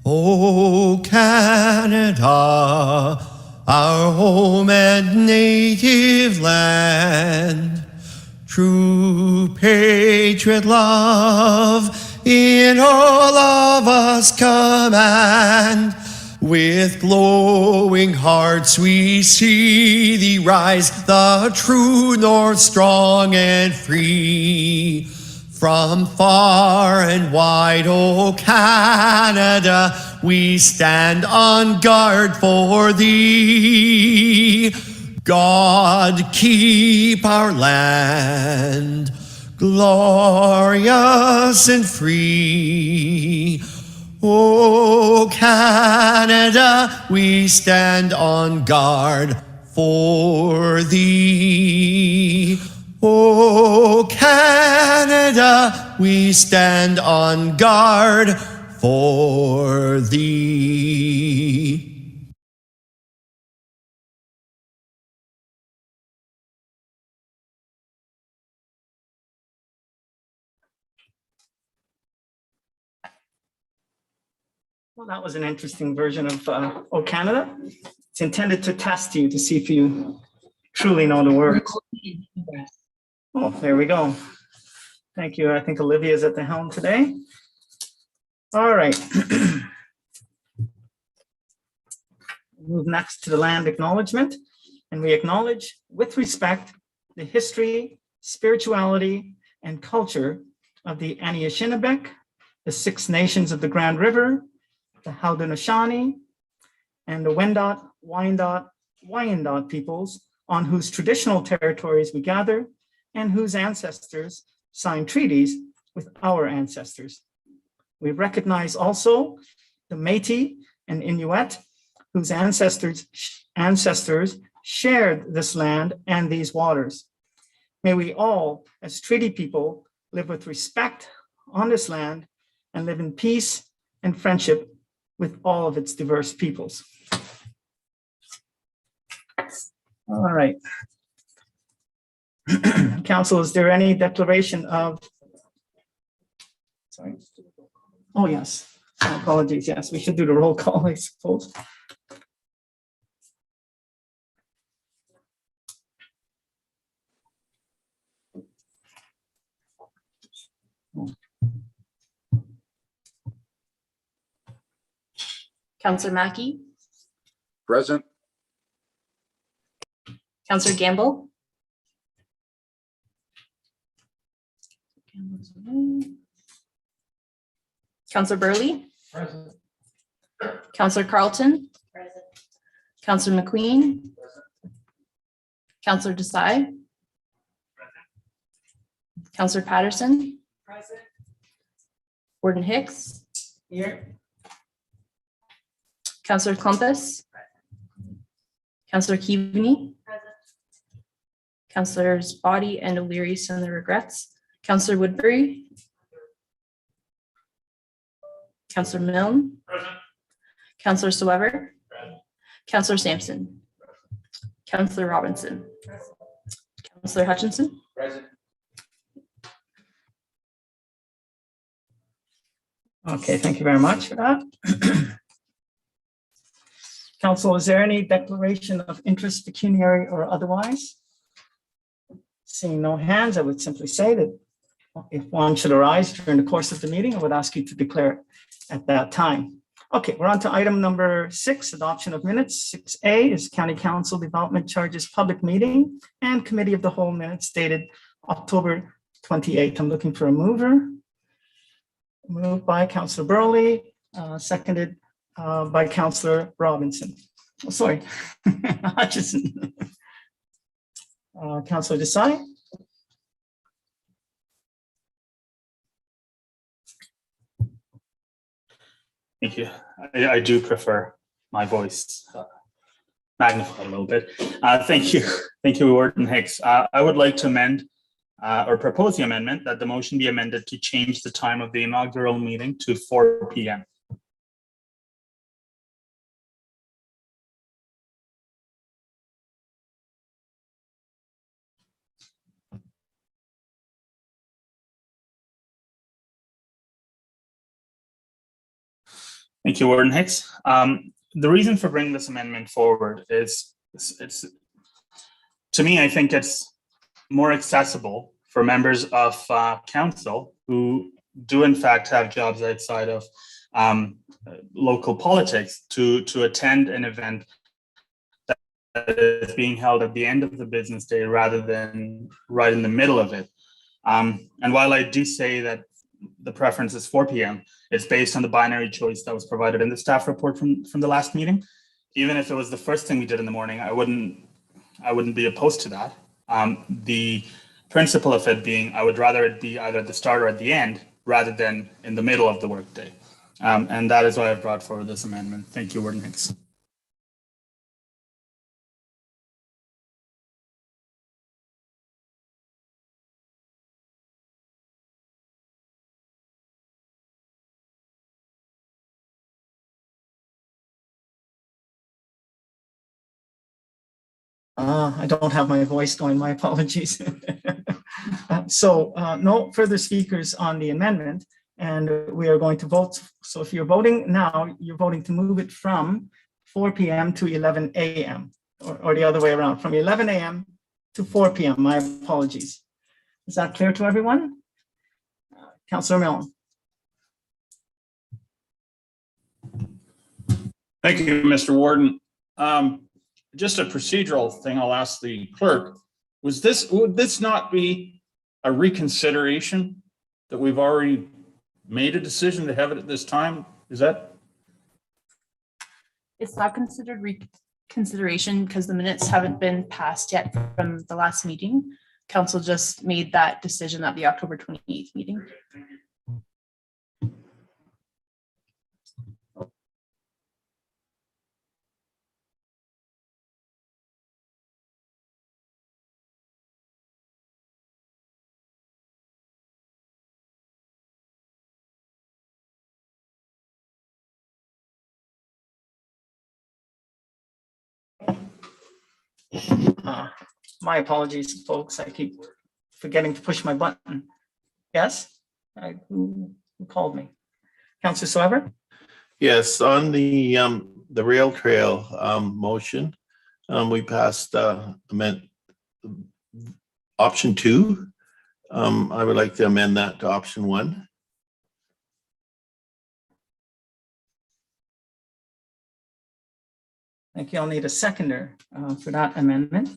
O Canada, our home and native land, true patriot love in all of us command. With glowing hearts we see thee rise, the true north strong and free. From far and wide, O Canada, we stand on guard for thee. God keep our land glorious and free. O Canada, we stand on guard for thee. O Canada, we stand on guard for thee. Well, that was an interesting version of O Canada. It's intended to test you to see if you truly know the words. Oh, there we go. Thank you. I think Olivia is at the helm today. All right. Move next to the land acknowledgement, and we acknowledge with respect the history, spirituality, and culture of the Anishinaabe, the Six Nations of the Grand River, the Haudenosaunee, and the Wendat, Wyandot peoples, on whose traditional territories we gather and whose ancestors signed treaties with our ancestors. We recognize also the Métis and Inuit, whose ancestors shared this land and these waters. May we all, as treaty people, live with respect on this land and live in peace and friendship with all of its diverse peoples. All right. Council, is there any declaration of, sorry. Oh, yes. My apologies. Yes, we should do the roll call, I suppose. Councillor Mackey, Present. Councillor Gamble, Councillor Burley, Present. Councillor Carlton, Councillor McQueen, Councillor Desai, Councillor Patterson, Present. Warden Hicks, Here. Councillor Clumpus, Councillor Keaveney, Councillors Body and O'Leary send their regrets, Councillor Woodbury, Councillor Milne, Councillor Soever, Councillor Sampson, Councillor Robinson, Councillor Hutchinson, Present. Okay, thank you very much for that. Council, is there any declaration of interest, pecuniary or otherwise? Seeing no hands, I would simply say that if one should arise during the course of the meeting, I would ask you to declare at that time. Okay, we're on to item number 6, adoption of minutes. 6A is County Council Development Charges Public Meeting and Committee of the Whole minutes dated October 28th. I'm looking for a mover. Moved by Councillor Burley, seconded by Councillor Robinson. Oh, sorry, Hutchison. Councillor Desai. Thank you. I do prefer my voice magnified a little bit. Thank you. Thank you, Warden Hicks. I would like to amend or propose the amendment that the motion be amended to change the time of the inaugural meeting to 4 p.m. Thank you, Warden Hicks. The reason for bringing this amendment forward is it's to me, I think it's more accessible for members of council who do in fact have jobs outside of local politics to attend an event that is being held at the end of the business day rather than right in the middle of it. And while I do say that the preference is 4 p.m., it's based on the binary choice that was provided in the staff report from the last meeting. Even if it was the first thing we did in the morning, I wouldn't be opposed to that. The principle of it being, I would rather it be either at the start or at the end rather than in the middle of the workday. And that is why I've brought forward this amendment. Thank you, Warden Hicks. I don't have my voice going, my apologies. So no further speakers on the amendment, and we are going to vote. So if you're voting now, you're voting to move it from 4 p.m. to 11 a.m. or the other way around, from 11 a.m. to 4 p.m. My apologies. Is that clear to everyone? Councillor Milne. Thank you, Mr. Warden. Just a procedural thing, I'll ask the clerk. Would this not be a reconsideration that we've already made a decision to have it at this time? Is that? It's not considered reconsideration because the minutes haven't been passed yet from the last meeting. Council just made that decision at the October 28th meeting. My apologies, folks. I keep forgetting to push my button. Yes? Who called me? Councillor Swever? Yes, on the rail trail motion, we passed option 2. I would like to amend that to option 1. Thank you. I'll need a seconder for that amendment.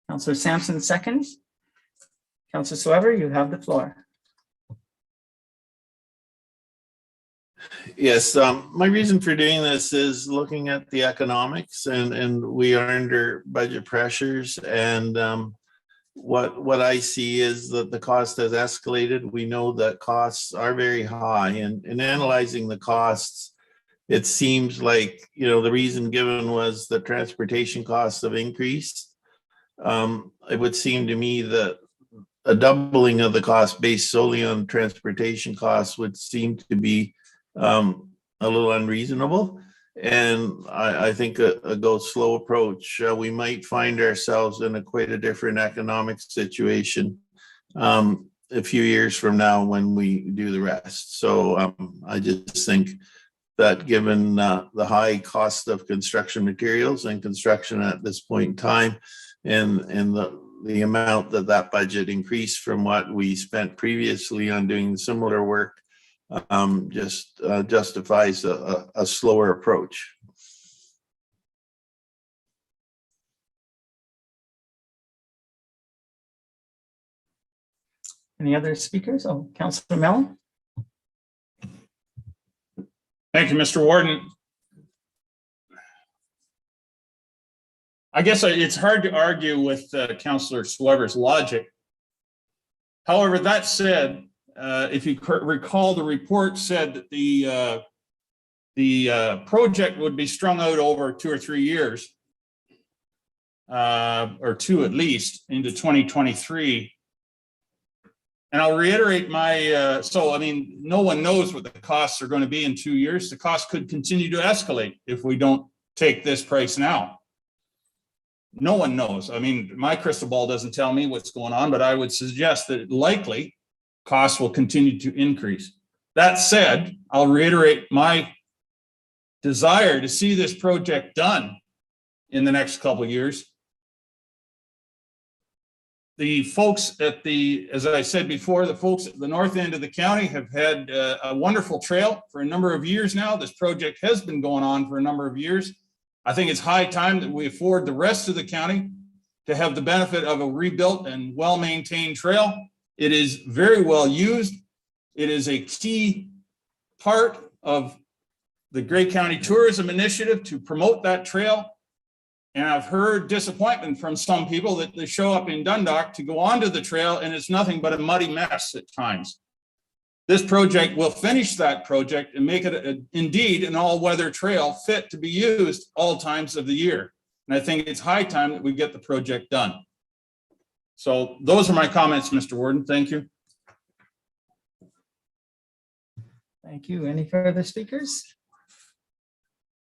Councillor Sampson seconds. Councillor Swever, you have the floor. Yes, my reason for doing this is looking at the economics, and we are under budget pressures, and what I see is that the cost has escalated. We know that costs are very high, and in analyzing the costs, it seems like, the reason given was the transportation costs have increased. It would seem to me that a doubling of the cost based solely on transportation costs would seem to be a little unreasonable. And I think a go slow approach, we might find ourselves in quite a different economic situation a few years from now when we do the rest. So I just think that given the high cost of construction materials and construction at this point in time, and the amount that budget increased from what we spent previously on doing similar work, just justifies a slower approach. Any other speakers? Oh, Councillor Mellon. Thank you, Mr. Warden. I guess it's hard to argue with Councillor Swever's logic. However, that said, if you recall, the report said that the project would be strung out over 2 or 3 years, or 2 at least, into 2023. And I'll reiterate my, no one knows what the costs are going to be in 2 years. The cost could continue to escalate if we don't take this price now. No one knows. My crystal ball doesn't tell me what's going on, but I would suggest that likely costs will continue to increase. That said, I'll reiterate my desire to see this project done in the next couple of years. The folks at the, as I said before, the folks at the north end of the county have had a wonderful trail for a number of years now. This project has been going on for a number of years. I think it's high time that we afford the rest of the county to have the benefit of a rebuilt and well-maintained trail. It is very well used. It is a key part of the Grey County Tourism Initiative to promote that trail. And I've heard disappointment from some people that they show up in Dundalk to go onto the trail and it's nothing but a muddy mess at times. This project will finish that project and make it indeed an all-weather trail fit to be used all times of the year. And I think it's high time that we get the project done. So those are my comments, Mr. Warden. Thank you. Thank you. Any further speakers?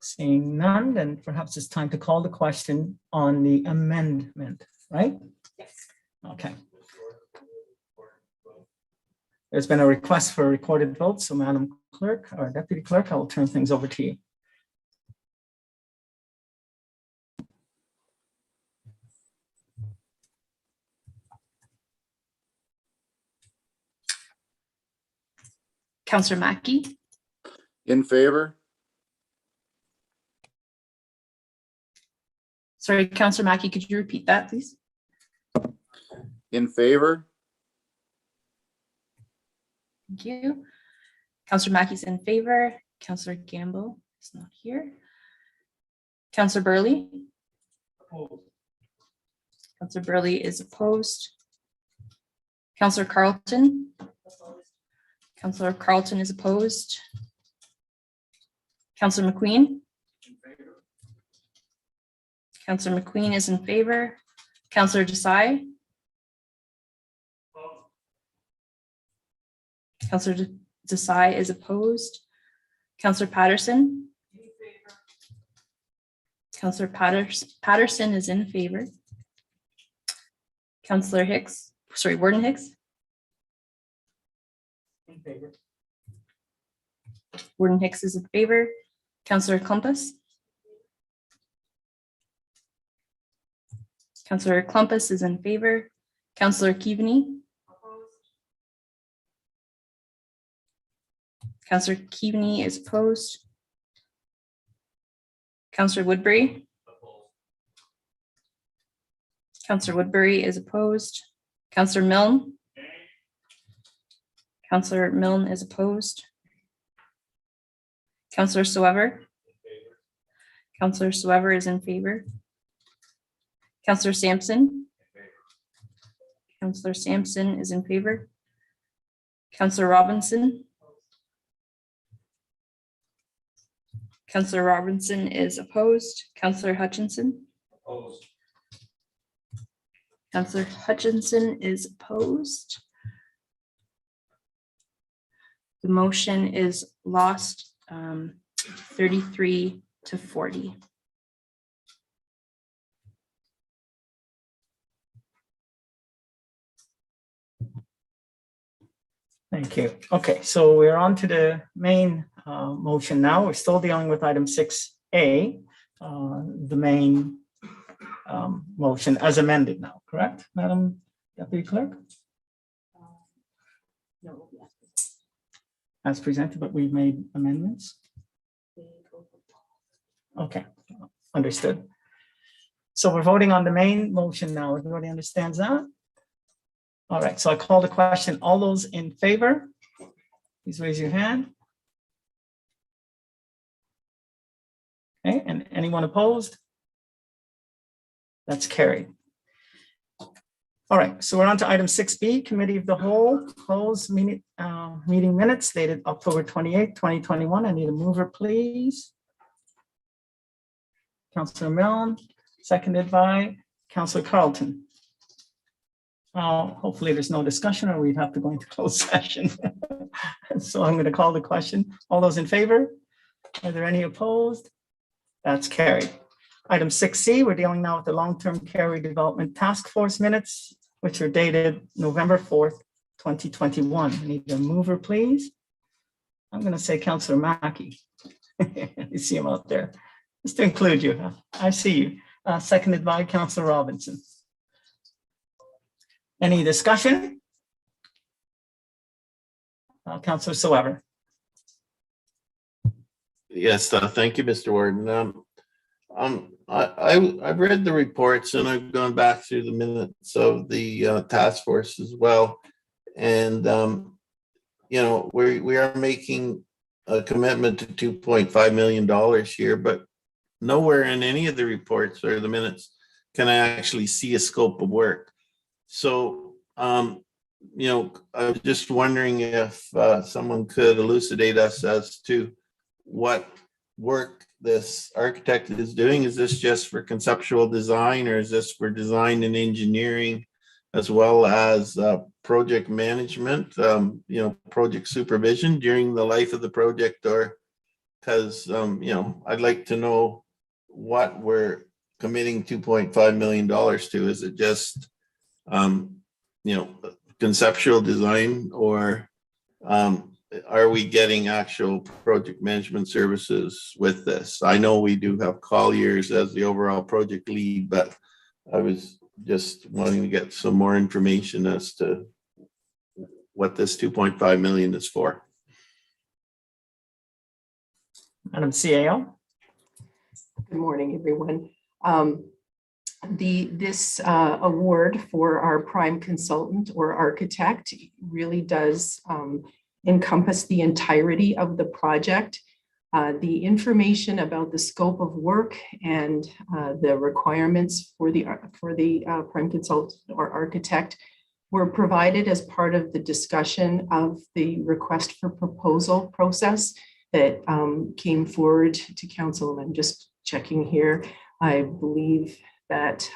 Seeing none, then perhaps it's time to call the question on the amendment, right? Yes. Okay. There's been a request for a recorded vote, so Madam Clerk or Deputy Clerk, I will turn things over to you. Counselor Mackey, In favor? sorry, Counselor Mackey, could you repeat that, please? In favor? Thank you. Counselor Mackey's in favor. Counselor Gamble is not here. Counselor Burley? Counselor Burley is opposed. Counselor Carlton? Counselor Carlton is opposed. Counselor McQueen? Counselor McQueen is in favor. Counselor Desai? Counselor Desai is opposed. Counselor Patterson? Counselor Patterson is in favor. Counselor Hicks, sorry, Warden Hicks? In favor. Warden Hicks is in favor. Counselor Clumpus? Counselor Clumpus is in favor. Counselor Keaveney? Counselor Keaveney is opposed. Counselor Woodbury? Counselor Woodbury is opposed. Counselor Milne? Counselor Milne is opposed. Counselor Soever? Counselor Soever is in favor. Counselor Sampson? Counselor Sampson is in favor. Counselor Robinson? Counselor Robinson is opposed. Counselor Hutchinson? Opposed. Counselor Hutchinson is opposed. The motion is lost 33 to 40. Thank you. Okay, so we're on to the main motion now. We're still dealing with item 6A, the main motion as amended now, correct, Madam Deputy Clerk? As presented, but we've made amendments. Okay, understood. So we're voting on the main motion now. Everybody understands that? All right, so I call the question. All those in favor, please raise your hand. Okay, and anyone opposed? That's carried. All right, so we're on to item 6B, Committee of the Whole, closed meeting minutes dated October 28th, 2021. I need a mover, please. Councillor Milne, seconded by Councillor Carlton. Hopefully there's no discussion or we'd have to go into closed session. So I'm going to call the question. All those in favor? Are there any opposed? That's carried. Item 6C, we're dealing now with the Long-Term Care Redevelopment Task Force minutes, which are dated November 4th, 2021. I need a mover, please. I'm going to say Councillor Mackey. You see him out there. Just to include you. I see you. Seconded by Councillor Robinson. Any discussion? Councillor Soever. Yes, thank you, Mr. Warden. I've read the reports and I've gone back through the minutes of the task force as well. And, you know, we are making a commitment to $2.5 million here, but nowhere in any of the reports or the minutes can I actually see a scope of work. So, you know, I was just wondering if someone could elucidate us as to what work this architect is doing. Is this just for conceptual design, or is this for design and engineering, as well as project management, you know, project supervision during the life of the project? Or because, you know, I'd like to know what we're committing $2.5 million to. Is it just, you know, conceptual design, or are we getting actual project management services with this? I know we do have Colliers as the overall project lead, but I was just wanting to get some more information as to what this 2.5 million is for. Madam CAO. Good morning, everyone. This award for our prime consultant or architect really does encompass the entirety of the project. The information about the scope of work and the requirements for the prime consultant or architect were provided as part of the discussion of the request for proposal process that came forward to council. I'm just checking here. I believe that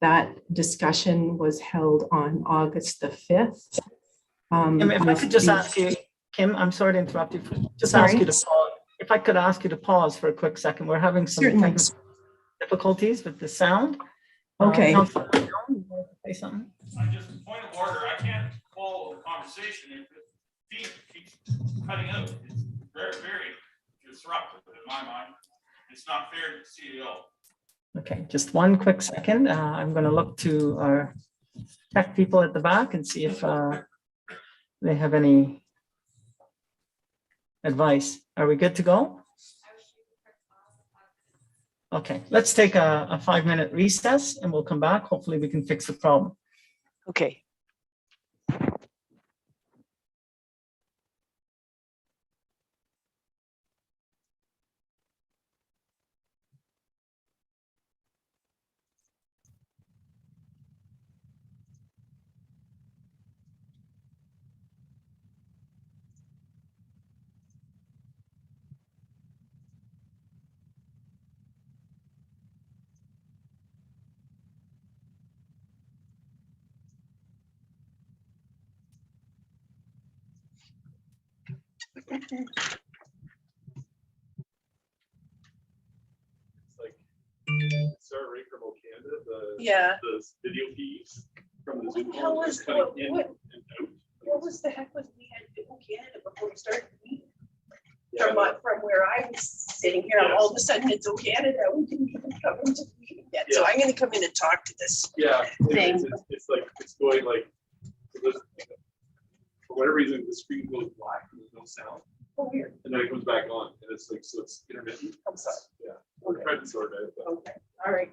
that discussion was held on August the 5th. Kim, if I could just ask you, Kim, I'm sorry to interrupt you. Just ask you to pause. If I could ask you to pause for a quick second. We're having some Certainly. technical difficulties with the sound. Okay. Councillor Brown, you want to say something? I just, point of order, I can't follow a conversation if the feed keeps cutting out. It's very, very disruptive in my mind. It's not fair to the CEO. Okay, just one quick second. I'm going to look to our tech people at the back and see if they have any advice. Are we good to go? Okay, let's take a 5-minute recess and we'll come back. Hopefully we can fix the problem. Okay. Like Sarah Ray from Canada, Yeah. the video feeds from the What Zoom the hell calls was- are cutting what- in what- and out. What was the heck was we had Bill Canada before we started the meeting? Yeah, From where I was sitting here, all of a sudden it's Canada. We didn't even come into the meeting yet. So Yeah. I'm gonna come in and talk to this. yeah, Thing. it's like, it's going like, for whatever reason, the screen goes black and there's no sound, Oh, weird. and then it comes back on, and it's like, so it's intermittent. Yeah, we're Okay. trying to sort it out. but- Okay, all right.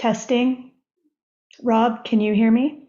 Testing. Rob, can you hear me?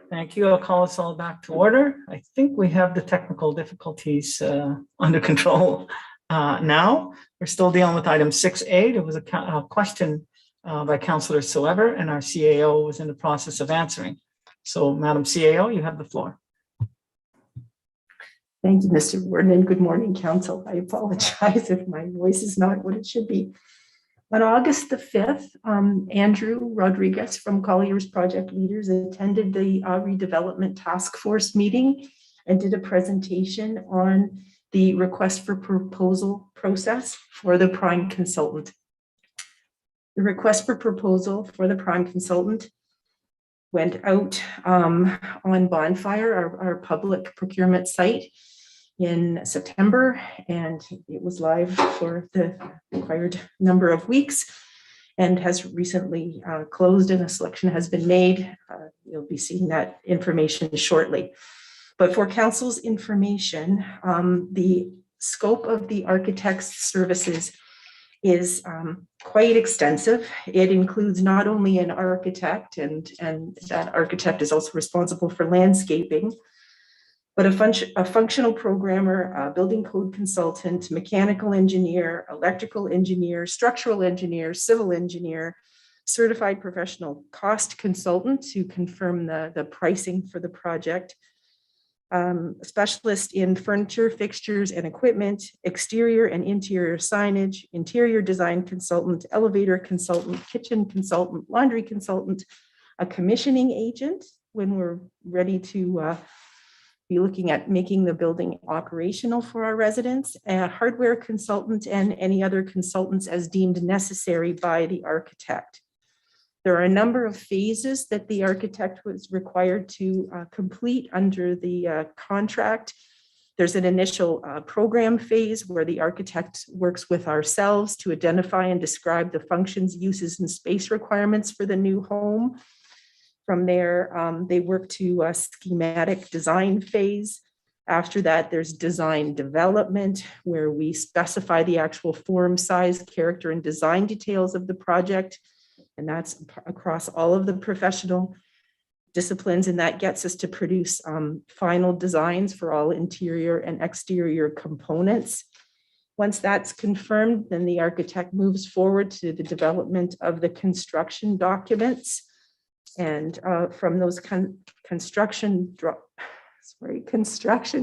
Thank you. I'll call us all back to order. I think we have the technical difficulties under control. Now, we're still dealing with item 6A. There was a question by Councillor Silver, and our CAO was in the process of answering. So, Madam CAO, you have the floor. Thank you, Mr. Warden, and good morning, Council. I apologize if my voice is not what it should be. On August the 5th, Andrew Rodriguez from Collier's Project Leaders attended the redevelopment task force meeting and did a presentation on the request for proposal process for the prime consultant. The request for proposal for the prime consultant went out on Bonfire, our public procurement site, in September, and it was live for the required number of weeks and has recently closed, and a selection has been made. You'll be seeing that information shortly. But for council's information, the scope of the architect's services is quite extensive. It includes not only an architect, and that architect is also responsible for landscaping, but a functional programmer, a building code consultant, mechanical engineer, electrical engineer, structural engineer, civil engineer, certified professional cost consultant to confirm the pricing for the project, a specialist in furniture, fixtures, and equipment, exterior and interior signage, interior design consultant, elevator consultant, kitchen consultant, laundry consultant, a commissioning agent when we're ready to be looking at making the building operational for our residents, a hardware consultant, and any other consultants as deemed necessary by the architect. There are a number of phases that the architect was required to complete under the contract. There's an initial program phase where the architect works with ourselves to identify and describe the functions, uses, and space requirements for the new home. From there, they work to a schematic design phase. After that, there's design development, where we specify the actual form, size, character, and design details of the project. And that's across all of the professional disciplines. And that gets us to produce final designs for all interior and exterior components. Once that's confirmed, then the architect moves forward to the development of the construction documents. And from those construction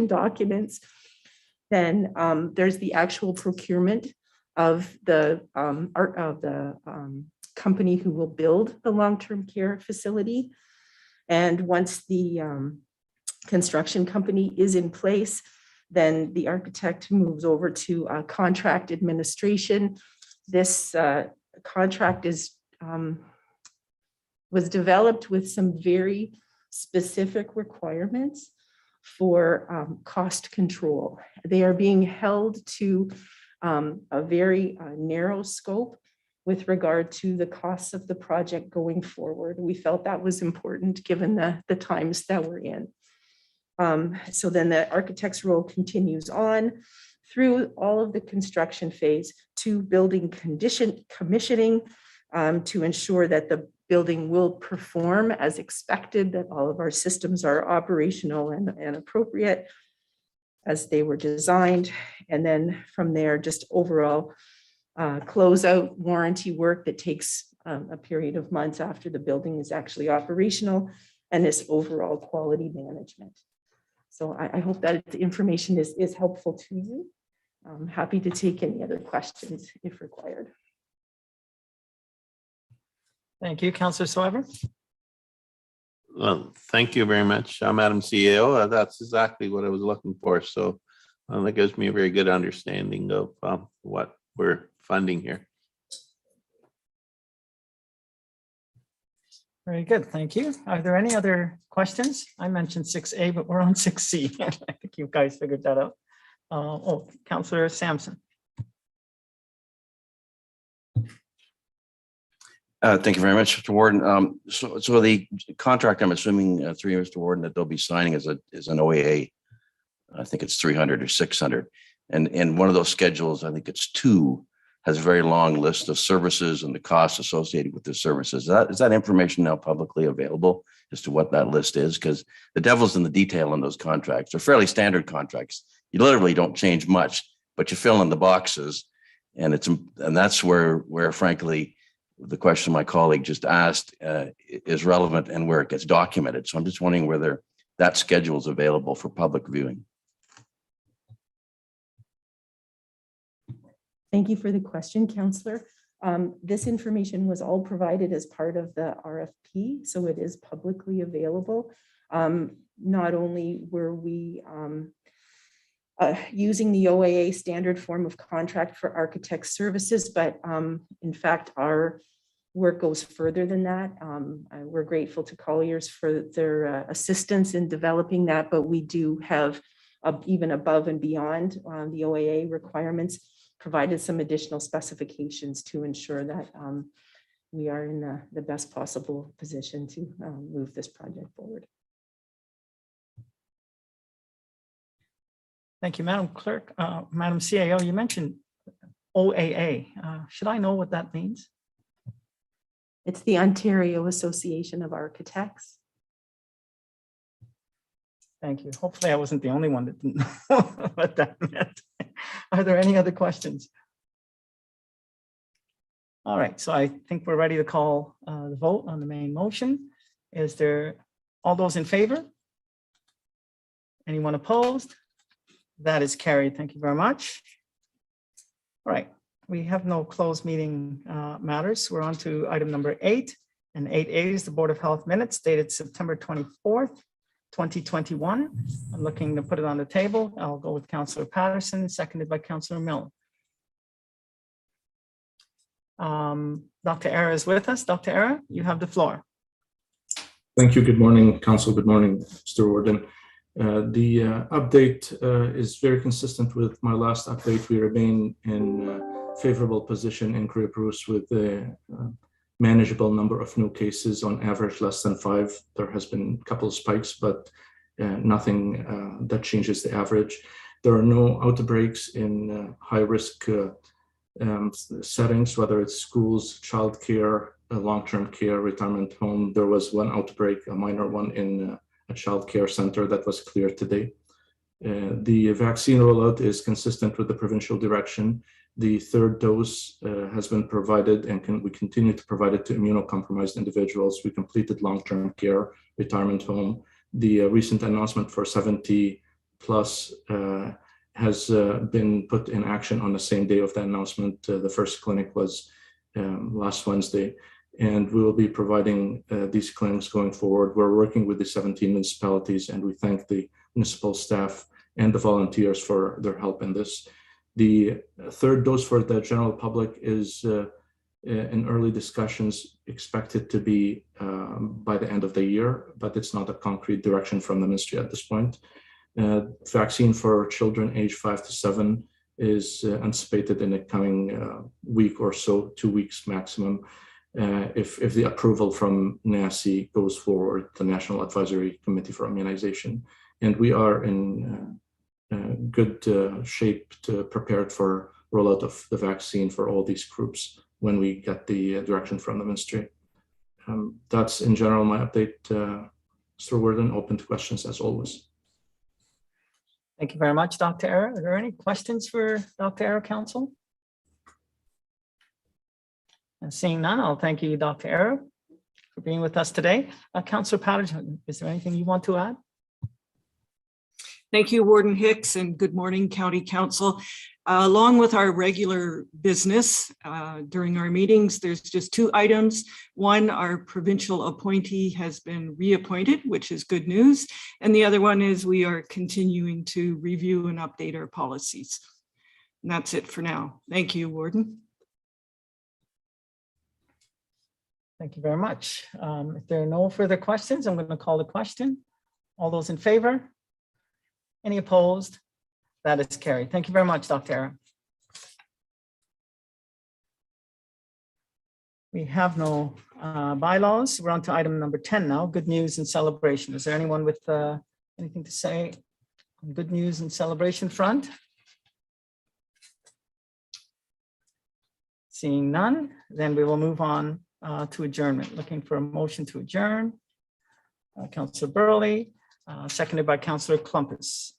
documents, then there's the actual procurement of the company who will build the long-term care facility. And once the construction company is in place, then the architect moves over to contract administration. This contract was developed with some very specific requirements for cost control. They are being held to a very narrow scope with regard to the costs of the project going forward. We felt that was important given the times that we're in. So then the architect's role continues on through all of the construction phase to building commissioning to ensure that the building will perform as expected, that all of our systems are operational and appropriate as they were designed. And then from there, just overall closeout warranty work that takes a period of months after the building is actually operational, and this overall quality management. So I hope that the information is helpful to you. I'm happy to take any other questions if required. Thank you, Councillor Silver. Well, thank you very much, Madam CEO. That's exactly what I was looking for. So that gives me a very good understanding of what we're funding here. Very good, thank you. Are there any other questions? I mentioned 6A, but we're on 6C. I think you guys figured that out. Oh, Councillor Sampson. Thank you very much, Mr. Warden. So the contract, I'm assuming through Mr. Warden, that they'll be signing is an OAA. I think it's 300 or 600. And one of those schedules, I think it's 2, has a very long list of services and the costs associated with the services. Is that information now publicly available as to what that list is? Because the devil's in the detail on those contracts. They're fairly standard contracts. You literally don't change much but you fill in the boxes. And that's where frankly, the question my colleague just asked is relevant and where it gets documented. So I'm just wondering whether that schedule is available for public viewing. Thank you for the question, Councillor. This information was all provided as part of the RFP, so it is publicly available. Not only were we using the OAA standard form of contract for architect services, but in fact, our work goes further than that. We're grateful to Colliers for their assistance in developing that, but we do have even above and beyond the OAA requirements, provided some additional specifications to ensure that we are in the best possible position to move this project forward. Thank you, Madam Clerk. Madam CAO, you mentioned OAA. Should I know what that means? It's the Ontario Association of Architects. Thank you. Hopefully I wasn't the only one that didn't know what that meant. Are there any other questions? All right, so I think we're ready to call the vote on the main motion. Is there all those in favor? Anyone opposed? That is carried. Thank you very much. All right, we have no closed meeting matters. We're on to item number 8. And 8A is the Board of Health minutes dated September 24th, 2021. I'm looking to put it on the table. I'll go with Councillor Patterson, seconded by Councillor Milne. Dr. Era is with us. Dr. Era, you have the floor. Thank you. Good morning, Council. Good morning, Mr. Warden. The update is very consistent with my last update. We remain in favorable position in Cree Bruce with a manageable number of new cases, on average less than 5. There has been a couple of spikes, but nothing that changes the average. There are no outbreaks in high-risk settings, whether it's schools, childcare, long-term care, retirement home. There was one outbreak, a minor one in a child care center that was clear today. The vaccine rollout is consistent with the provincial direction. The 3rd dose has been provided and we continue to provide it to immunocompromised individuals. We completed long-term care, retirement home. The recent announcement for 70 plus has been put in action on the same day of the announcement. The first clinic was last Wednesday. And we will be providing these clinics going forward. We're working with the 17 municipalities, and we thank the municipal staff and the volunteers for their help in this. The 3rd dose for the general public is in early discussions, expected to be by the end of the year, but it's not a concrete direction from the ministry at this point. Vaccine for children aged 5 to 7 is anticipated in the coming week or so, 2 weeks maximum. If the approval from NACI goes forward, the National Advisory Committee for Immunization, and we are in good shape to prepared for rollout of the vaccine for all these groups when we get the direction from the ministry. That's in general my update, Mr. Warden. Open to questions as always. Thank you very much, Dr. Era. Are there any questions for Dr. Era, Council? And seeing none, I'll thank you, Dr. Era, for being with us today. Councillor Patterson, is there anything you want to add? Thank you, Warden Hicks, and good morning, County Council. Along with our regular business during our meetings, there's just 2 items. One, our provincial appointee has been reappointed, which is good news. And the other one is we are continuing to review and update our policies. And that's it for now. Thank you, Warden. Thank you very much. If there are no further questions, I'm going to call the question. All those in favor? Any opposed? That is carried. Thank you very much, Dr. Era. We have no bylaws. We're on to item number 10 now, good news and celebration. Is there anyone with anything to say on good news and celebration front? Seeing none, then we will move on to adjournment. Looking for a motion to adjourn. Councillor Burley, seconded by Councillor Klumpus.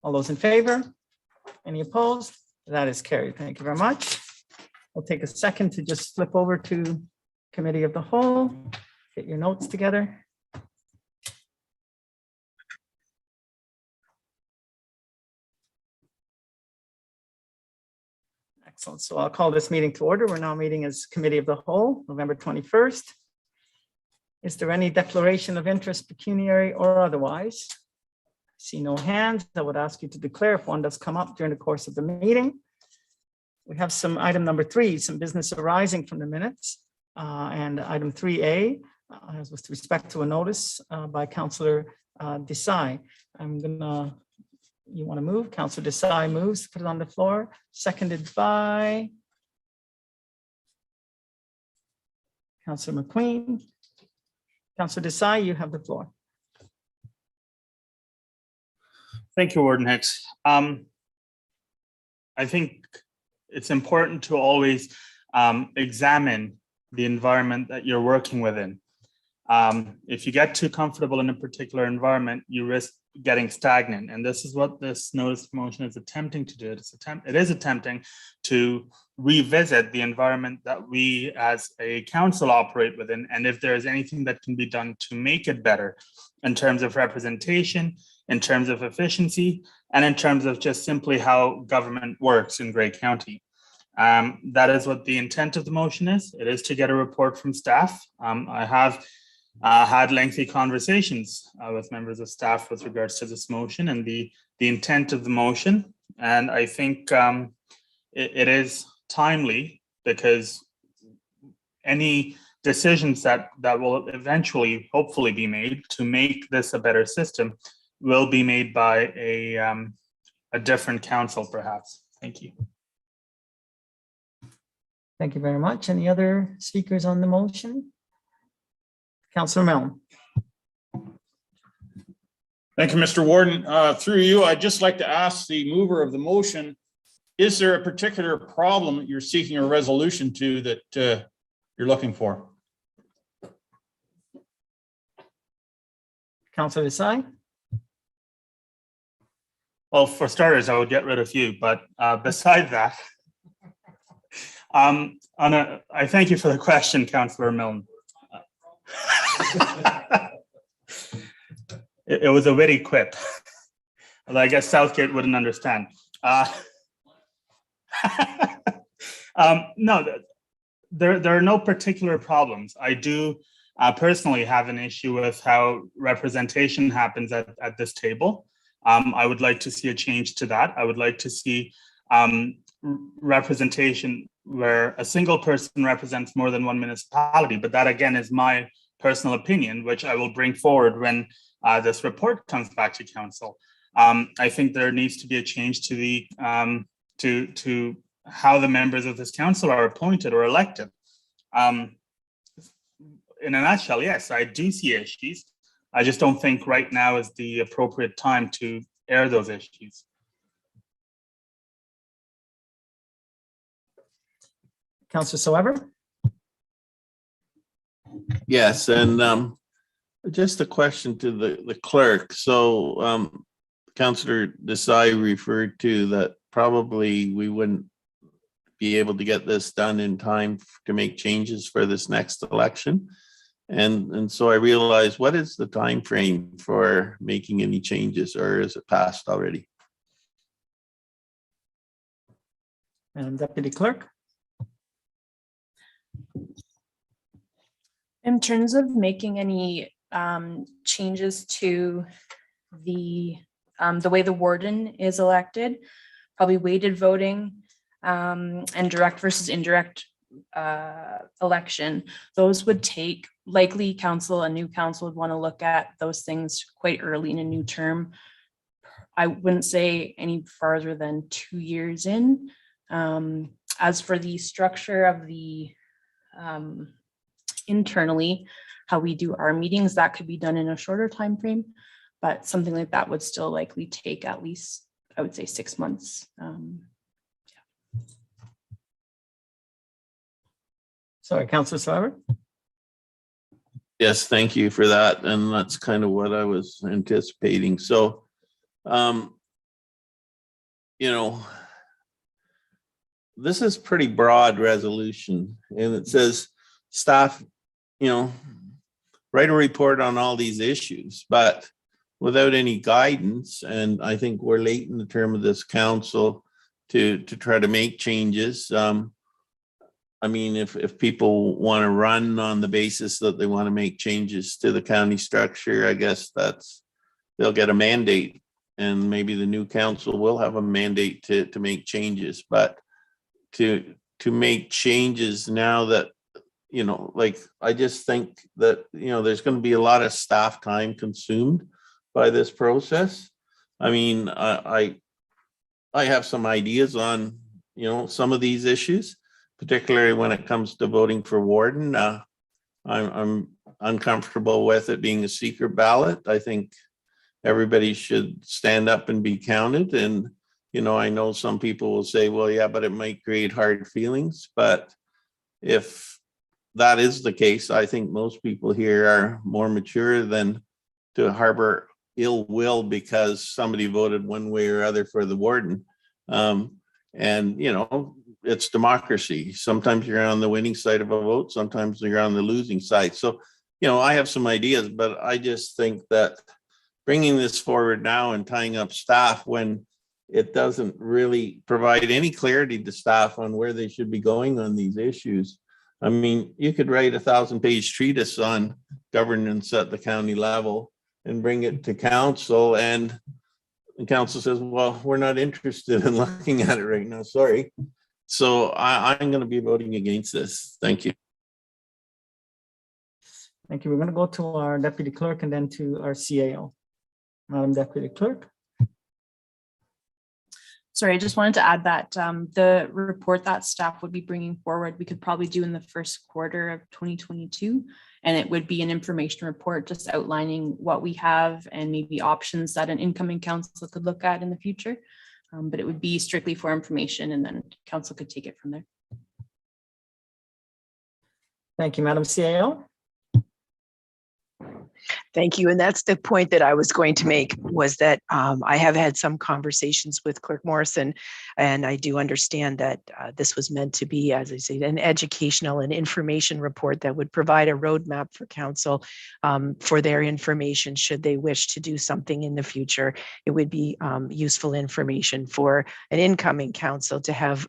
All those in favor? Any opposed? That is carried. Thank you very much. We'll take a second to just flip over to Committee of the Whole, get your notes together. Excellent. So I'll call this meeting to order. We're now meeting as Committee of the Whole, November 21st. Is there any declaration of interest, pecuniary or otherwise? See no hands. I would ask you to declare if one does come up during the course of the meeting. We have some item number 3, some business arising from the minutes. And item 3A, as with respect to a notice by Councillor Desai. I'm gonna, you want to move? Councillor Desai moves, put it on the floor, seconded by Councillor McQueen. Councillor Desai, you have the floor. Thank you, Warden Hicks. I think it's important to always examine the environment that you're working within. If you get too comfortable in a particular environment, you risk getting stagnant. And this is what this notice of motion is attempting to do. It is attempting to revisit the environment that we as a council operate within. And if there is anything that can be done to make it better in terms of representation, in terms of efficiency, and in terms of just simply how government works in Grey County. That is what the intent of the motion is. It is to get a report from staff. I have had lengthy conversations with members of staff with regards to this motion and the intent of the motion. And I think it is timely because any decisions that will eventually, hopefully be made to make this a better system will be made by a different council, perhaps. Thank you. Thank you very much. Any other speakers on the motion? Councillor Mellon. Thank you, Mr. Warden. Through you, I'd just like to ask the mover of the motion, is there a particular problem that you're seeking a resolution to that you're looking for? Councillor Desai. Well, for starters, I would get rid of you, but beside that, I thank you for the question, Councillor Milne. It was a witty quip, although I guess Southgate wouldn't understand. No, there are no particular problems. I do personally have an issue with how representation happens at this table. I would like to see a change to that. I would like to see representation where a single person represents more than one municipality. But that again is my personal opinion, which I will bring forward when this report comes back to council. I think there needs to be a change to the to how the members of this council are appointed or elected. In a nutshell, yes, I do see issues. I just don't think right now is the appropriate time to air those issues. Councillor Soever. Yes, and just a question to the clerk. So Councillor Desai referred to that probably we wouldn't be able to get this done in time to make changes for this next election. And so I realized, what is the time frame for making any changes, or is it passed already? Madam Deputy Clerk. In terms of making any changes to the way the warden is elected, probably weighted voting and direct versus indirect election, those would take, likely a new council would want to look at those things quite early in a new term. I wouldn't say any farther than 2 years in. As for the structure of the internally, how we do our meetings, that could be done in a shorter time frame, but something like that would still likely take at least, I would say, 6 months. Sorry, Councillor Soever. Yes, thank you for that. And that's kind of what I was anticipating. So you know, this is pretty broad resolution, and it says staff, you know, write a report on all these issues, but without any guidance. And I think we're late in the term of this council to try to make changes. I mean, if people want to run on the basis that they want to make changes to the county structure, I guess they'll get a mandate, and maybe the new council will have a mandate to make changes. But to make changes now that, you know, like, I just think that, you know, there's going to be a lot of staff time consumed by this process. I mean, I have some ideas on, you know, some of these issues, particularly when it comes to voting for warden. I'm uncomfortable with it being a secret ballot. I think everybody should stand up and be counted. And, you know, I know some people will say, well, yeah, but it might create hard feelings. But if that is the case, I think most people here are more mature than to harbor ill will because somebody voted one way or other for the warden. And, you know, it's democracy. Sometimes you're on the winning side of a vote, sometimes you're on the losing side. So, you know, I have some ideas, but I just think that bringing this forward now and tying up staff when it doesn't really provide any clarity to staff on where they should be going on these issues. I mean, you could write 1,000-page treatise on governance at the county level and bring it to council, and the council says, well, we're not interested in looking at it right now, sorry. So I'm going to be voting against this. Thank you. Thank you. We're going to go to our deputy clerk and then to our CAO. Madam Deputy Clerk. Sorry, I just wanted to add that the report that staff would be bringing forward, we could probably do in the first quarter of 2022. And it would be an information report just outlining what we have and maybe options that an incoming council could look at in the future. But it would be strictly for information, and then council could take it from there. Thank you, Madam CAO. Thank you. And that's the point that I was going to make, was that I have had some conversations with Clerk Morrison, and I do understand that this was meant to be, as I say, an educational and information report that would provide a roadmap for council for their information should they wish to do something in the future. It would be useful information for an incoming council to have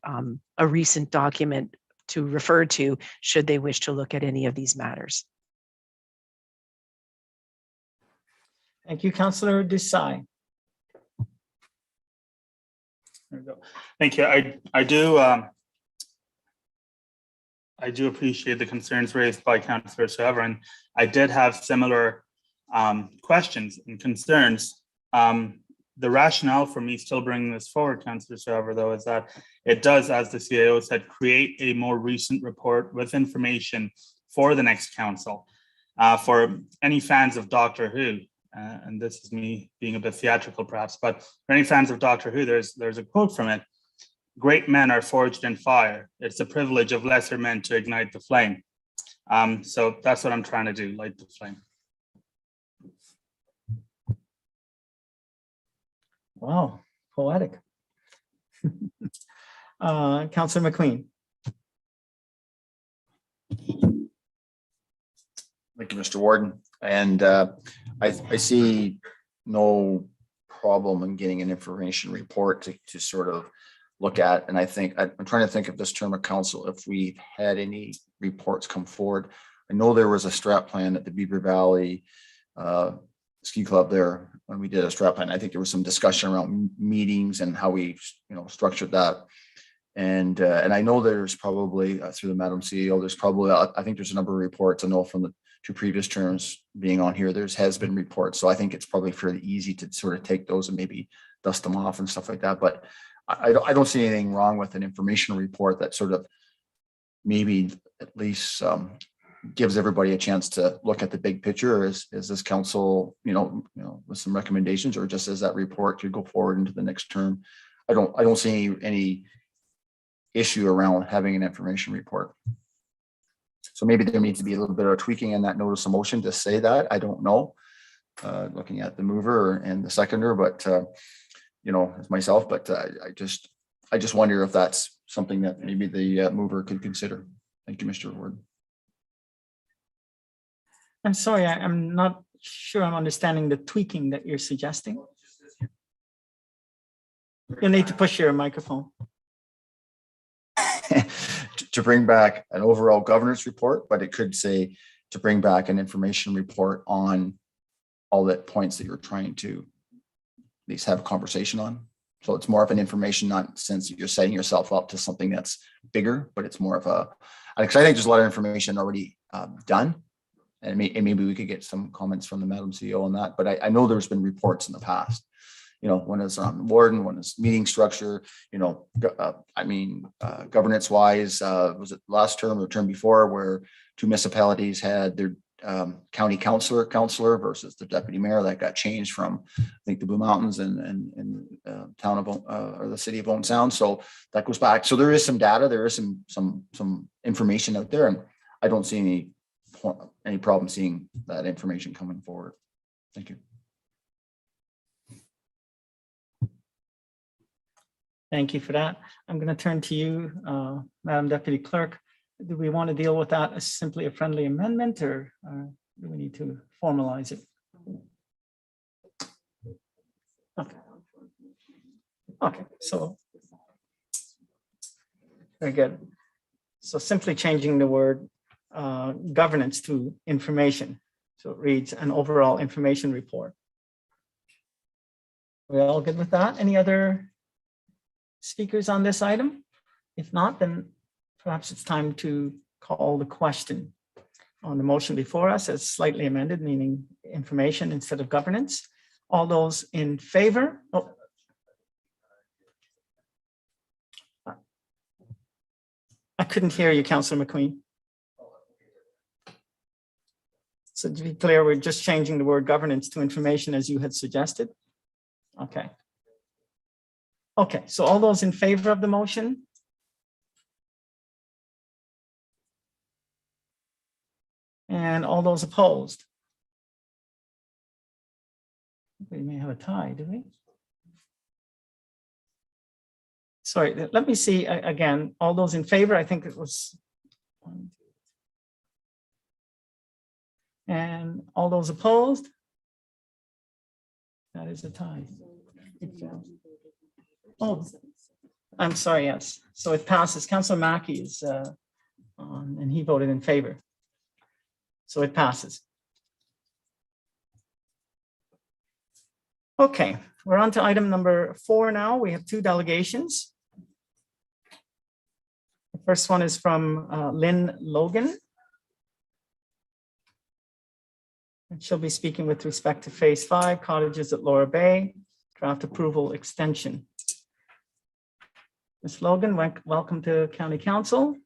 a recent document to refer to should they wish to look at any of these matters. Thank you, Councillor Desai. There we go. Thank you. I do appreciate the concerns raised by Councillor Severin. I did have similar questions and concerns. The rationale for me still bringing this forward, Councillor Severin, though, is that it does, as the CAO said, create a more recent report with information for the next council. For any fans of Doctor Who, and this is me being a bit theatrical perhaps, but for any fans of Doctor Who, there's a quote from it: "Great men are forged in fire. It's the privilege of lesser men to ignite the flame." So that's what I'm trying to do, light the flame. Wow, poetic. Councillor McQueen. Thank you, Mr. Warden. And I see no problem in getting an information report to sort of look at. And I think I'm trying to think of this term of council, if we've had any reports come forward. I know there was a strat plan at the Beaver Valley Ski Club there when we did a strat plan. I think there was some discussion around meetings and how we, structured that. And I know there's probably through the Madam CEO, there's probably, I think there's a number of reports. I know from the two previous terms being on here, has been reports. So I think it's probably fairly easy to sort of take those and maybe dust them off and stuff like that. But I don't see anything wrong with an informational report that sort of maybe at least gives everybody a chance to look at the big picture. Is this council, with some recommendations, or just as that report to go forward into the next term? I don't see any issue around having an information report. So maybe there needs to be a little bit of tweaking in that notice of motion to say that. I don't know, looking at the mover and the seconder, but as myself, but I just wonder if that's something that maybe the mover could consider. Thank you, Mr. Ward. I'm sorry, I'm not sure I'm understanding the tweaking that you're suggesting. You'll need to push your microphone. To bring back an overall governance report, but it could say to bring back an information report on all the points that you're trying to at least have a conversation on. So it's more of an information, not since you're setting yourself up to something that's bigger, but it's more of a, because I think there's a lot of information already done. And maybe we could get some comments from the Madam CEO on that. But I know there's been reports in the past, when it's on warden, when it's meeting structure, governance wise, was it last term or term before where two municipalities had their county councillor versus the deputy mayor that got changed from, I think, the Blue Mountains and town of or the city of Owen Sound. So that goes back. So there is some data, there is some information out there, and I don't see any problem seeing that information coming forward. Thank you. Thank you for that. I'm going to turn to you, Madam Deputy Clerk. Do we want to deal with that as simply a friendly amendment, or do we need to formalize it? Okay, so very good. So simply changing the word governance to information. So it reads an overall information report. We all good with that? Any other speakers on this item? If not, then perhaps it's time to call the question on the motion before us as slightly amended, meaning information instead of governance. All those in favor? Oh. I couldn't hear you, Councillor McQueen. So to be clear, we're just changing the word governance to information as you had suggested. Okay. Okay, so all those in favor of the motion? And all those opposed? We may have a tie, do we? Sorry, let me see again. All those in favor, I think it was. And all those opposed? That is a tie. Oh, I'm sorry, yes. So it passes. Councillor Mackey is on, and he voted in favor. So it passes. Okay, we're on to item number 4 now. We have 2 delegations. The first one is from Lynn Logan. And she'll be speaking with respect to Phase 5, cottages at Laura Bay, draft approval extension. Ms. Logan, welcome to County Council.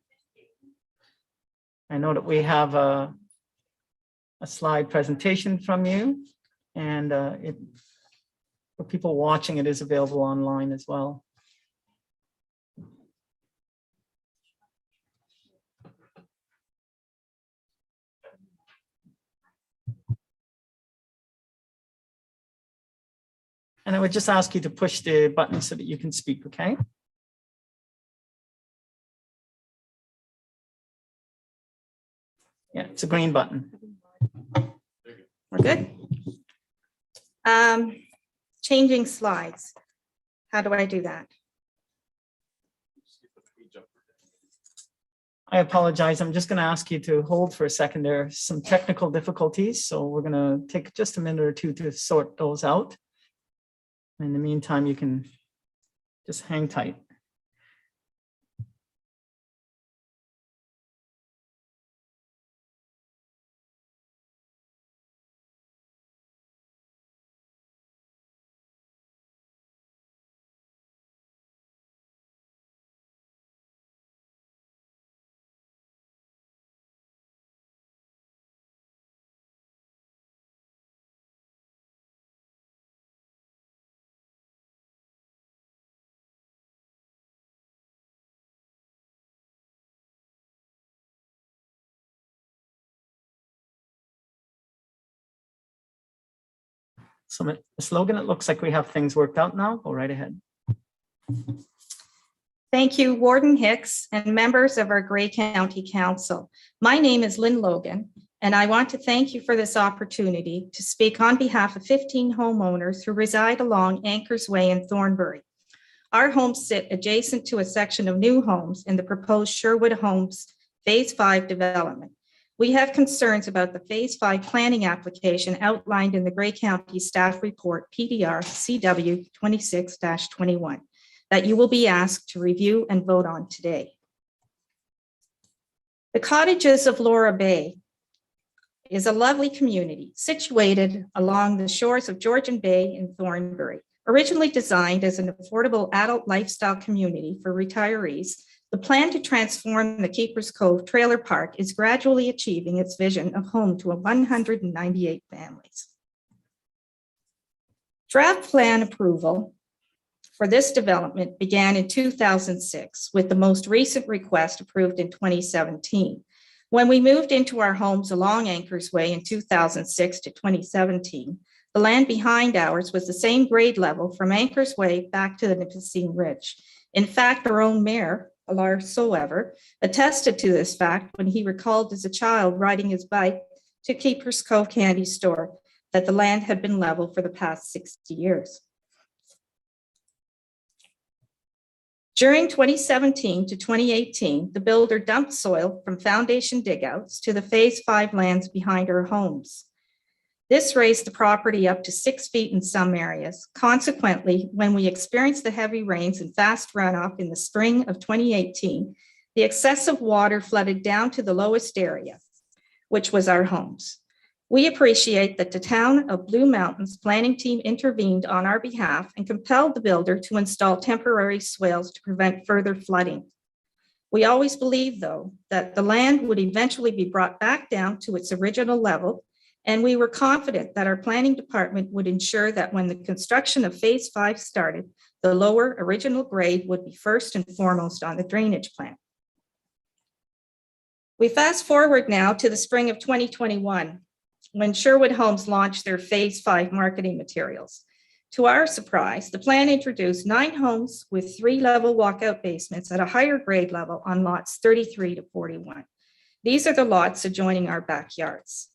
I know that we have a slide presentation from you, and for people watching, it is available online as well. And I would just ask you to push the button so that you can speak, okay? Yeah, it's a green button. We're good. Changing slides. How do I do that? I apologize. I'm just going to ask you to hold for a second. There are some technical difficulties, so we're going to take just a minute or two to sort those out. In the meantime, you can just hang tight. So Ms. Logan, it looks like we have things worked out now. Go right ahead. Thank you, Warden Hicks and members of our Grey County Council. My name is Lynn Logan, and I want to thank you for this opportunity to speak on behalf of 15 homeowners who reside along Anchors Way in Thornbury. Our homes sit adjacent to a section of new homes in the proposed Sherwood Homes Phase 5 development. We have concerns about the Phase 5 planning application outlined in the Grey County Staff Report PDR CW 26-21 that you will be asked to review and vote on today. The Cottages of Laura Bay is a lovely community situated along the shores of Georgian Bay in Thornbury. Originally designed as an affordable adult lifestyle community for retirees, the plan to transform the Keepers Cove Trailer Park is gradually achieving its vision of home to 198 families. Draft plan approval for this development began in 2006, with the most recent request approved in 2017. When we moved into our homes along Anchors Way in 2006 to 2017, the land behind ours was the same grade level from Anchors Way back to the Nipissing Ridge. In fact, our own mayor, Alar Soever, attested to this fact when he recalled as a child riding his bike to Keepers Cove Candy Store that the land had been level for the past 60 years. During 2017 to 2018, the builder dumped soil from foundation digouts to the Phase 5 lands behind our homes. This raised the property up to 6 feet in some areas. Consequently, when we experienced the heavy rains and fast runoff in the spring of 2018, the excessive water flooded down to the lowest area, which was our homes. We appreciate that the town of Blue Mountains planning team intervened on our behalf and compelled the builder to install temporary swales to prevent further flooding. We always believed, though, that the land would eventually be brought back down to its original level, and we were confident that our planning department would ensure that when the construction of Phase 5 started, the lower original grade would be first and foremost on the drainage plan. We fast forward now to the spring of 2021, when Sherwood Homes launched their Phase 5 marketing materials. To our surprise, the plan introduced 9 homes with 3-level walkout basements at a higher grade level on lots 33 to 41. These are the lots adjoining our backyards.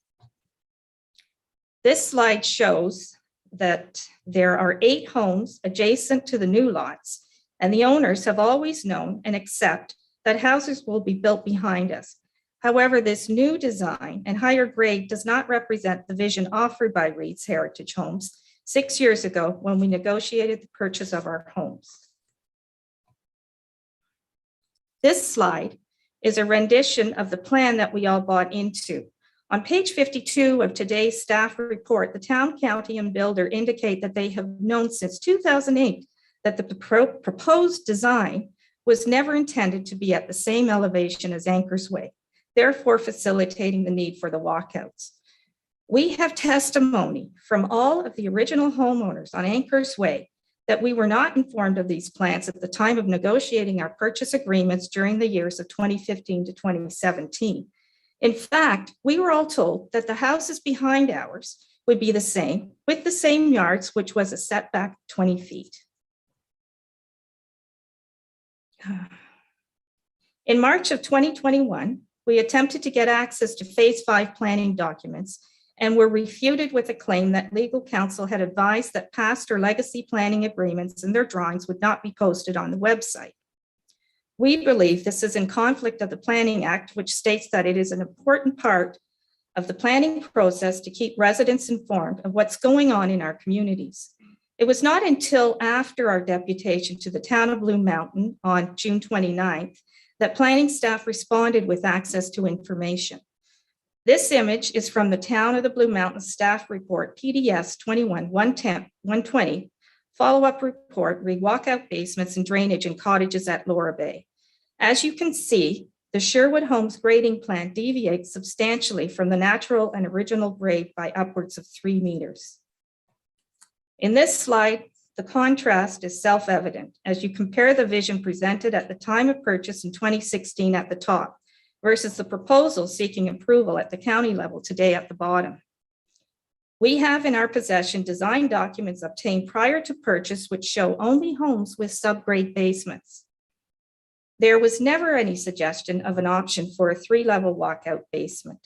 This slide shows that there are 8 homes adjacent to the new lots, and the owners have always known and accept that houses will be built behind us. However, this new design and higher grade does not represent the vision offered by Reed's Heritage Homes 6 years ago when we negotiated the purchase of our homes. This slide is a rendition of the plan that we all bought into. On page 52 of today's staff report, the town, county, and builder indicate that they have known since 2008 that the proposed design was never intended to be at the same elevation as Anchors Way, therefore facilitating the need for the walkouts. We have testimony from all of the original homeowners on Anchors Way that we were not informed of these plans at the time of negotiating our purchase agreements during the years of 2015 to 2017. In fact, we were all told that the houses behind ours would be the same, with the same yards, which was a setback 20 feet. In March of 2021, we attempted to get access to Phase 5 planning documents and were refuted with a claim that legal counsel had advised that past or legacy planning agreements and their drawings would not be posted on the website. We believe this is in conflict of the Planning Act, which states that it is an important part of the planning process to keep residents informed of what's going on in our communities. It was not until after our deputation to the town of Blue Mountain on June 29th that planning staff responded with access to information. This image is from the Town of the Blue Mountain Staff Report, PDS 21-120, follow-up report, re-walkout basements and drainage in cottages at Laura Bay. As you can see, the Sherwood Homes grading plan deviates substantially from the natural and original grade by upwards of 3 meters. In this slide, the contrast is self-evident as you compare the vision presented at the time of purchase in 2016 at the top versus the proposal seeking approval at the county level today at the bottom. We have in our possession design documents obtained prior to purchase which show only homes with subgrade basements. There was never any suggestion of an option for a 3-level walkout basement.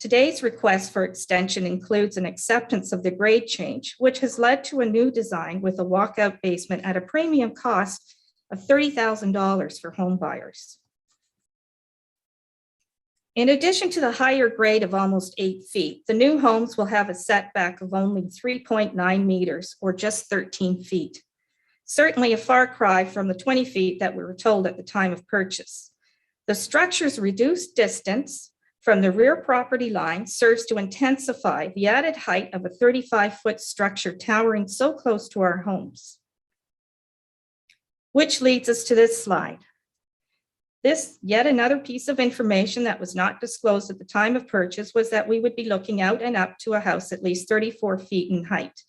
Today's request for extension includes an acceptance of the grade change, which has led to a new design with a walkout basement at a premium cost of $30,000 for home buyers. In addition to the higher grade of almost 8 feet, the new homes will have a setback of only 3.9 meters or just 13 feet. Certainly a far cry from the 20 feet that we were told at the time of purchase. The structure's reduced distance from the rear property line serves to intensify the added height of a 35-foot structure towering so close to our homes. Which leads us to this slide. This, yet another piece of information that was not disclosed at the time of purchase, was that we would be looking out and up to a house at least 34 feet in height.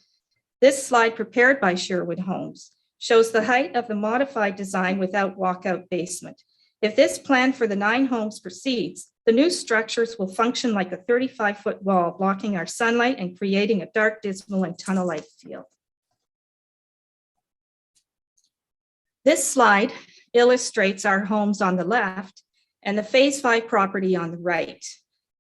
This slide, prepared by Sherwood Homes, shows the height of the modified design without walkout basement. If this plan for the 9 homes proceeds, the new structures will function like a 35-foot wall, blocking our sunlight and creating a dark, dismal, and tunnel-like feel. This slide illustrates our homes on the left and the Phase 5 property on the right.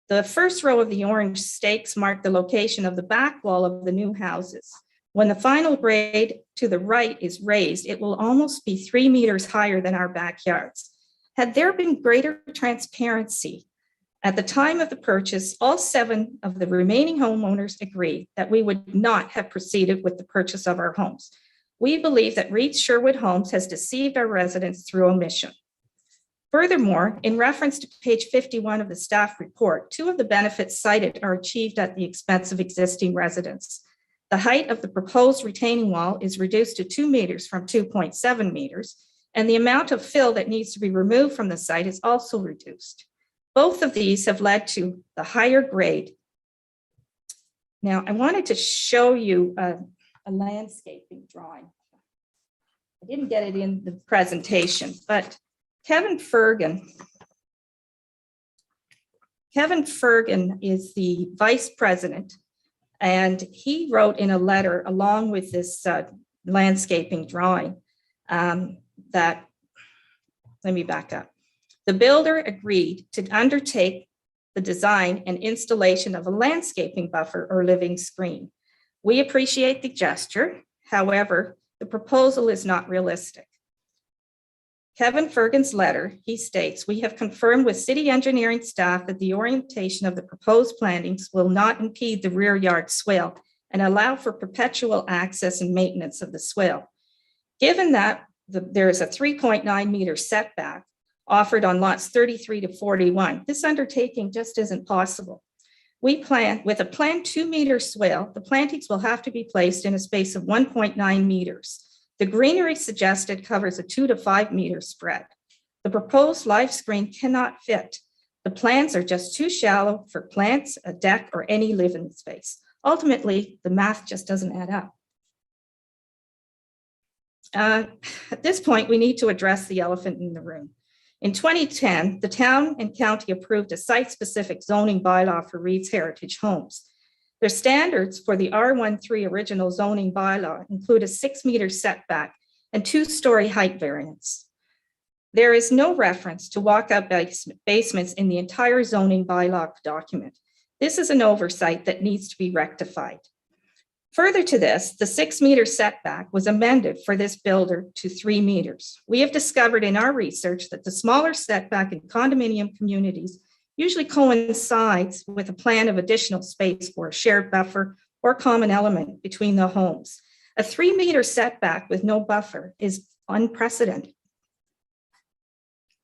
The first row of the orange stakes mark the location of the back wall of the new houses. When the final grade to the right is raised, it will almost be 3 meters higher than our backyards. Had there been greater transparency at the time of the purchase, all 7 of the remaining homeowners agreed that we would not have proceeded with the purchase of our homes. We believe that Reed Sherwood Homes has deceived our residents through omission. Furthermore, in reference to page 51 of the staff report, 2 of the benefits cited are achieved at the expense of existing residents. The height of the proposed retaining wall is reduced to 2 meters from 2.7 meters, and the amount of fill that needs to be removed from the site is also reduced. Both of these have led to the higher grade. Now, I wanted to show you a landscaping drawing. I didn't get it in the presentation, but Kevin Fergan is the vice president, and he wrote in a letter along with this landscaping drawing that, let me back up. The builder agreed to undertake the design and installation of a landscaping buffer or living screen. We appreciate the gesture. However, the proposal is not realistic. Kevin Fergan's letter, he states, we have confirmed with city engineering staff that the orientation of the proposed plantings will not impede the rear yard swale and allow for perpetual access and maintenance of the swale. Given that there is a 3.9 meter setback offered on lots 33 to 41, this undertaking just isn't possible. We plan, with a planned 2 meter swale, the plantings will have to be placed in a space of 1.9 meters. The greenery suggested covers a 2 to 5 meter spread. The proposed live screen cannot fit. The plans are just too shallow for plants, a deck, or any living space. Ultimately, the math just doesn't add up. At this point, we need to address the elephant in the room. In 2010, the town and county approved a site-specific zoning bylaw for Reed's Heritage Homes. Their standards for the R13 original zoning bylaw include a 6 meter setback and 2-story height variance. There is no reference to walkout basements in the entire zoning bylaw document. This is an oversight that needs to be rectified. Further to this, the 6 meter setback was amended for this builder to 3 meters. We have discovered in our research that the smaller setback in condominium communities usually coincides with a plan of additional space for a shared buffer or common element between the homes. A 3 meter setback with no buffer is unprecedented.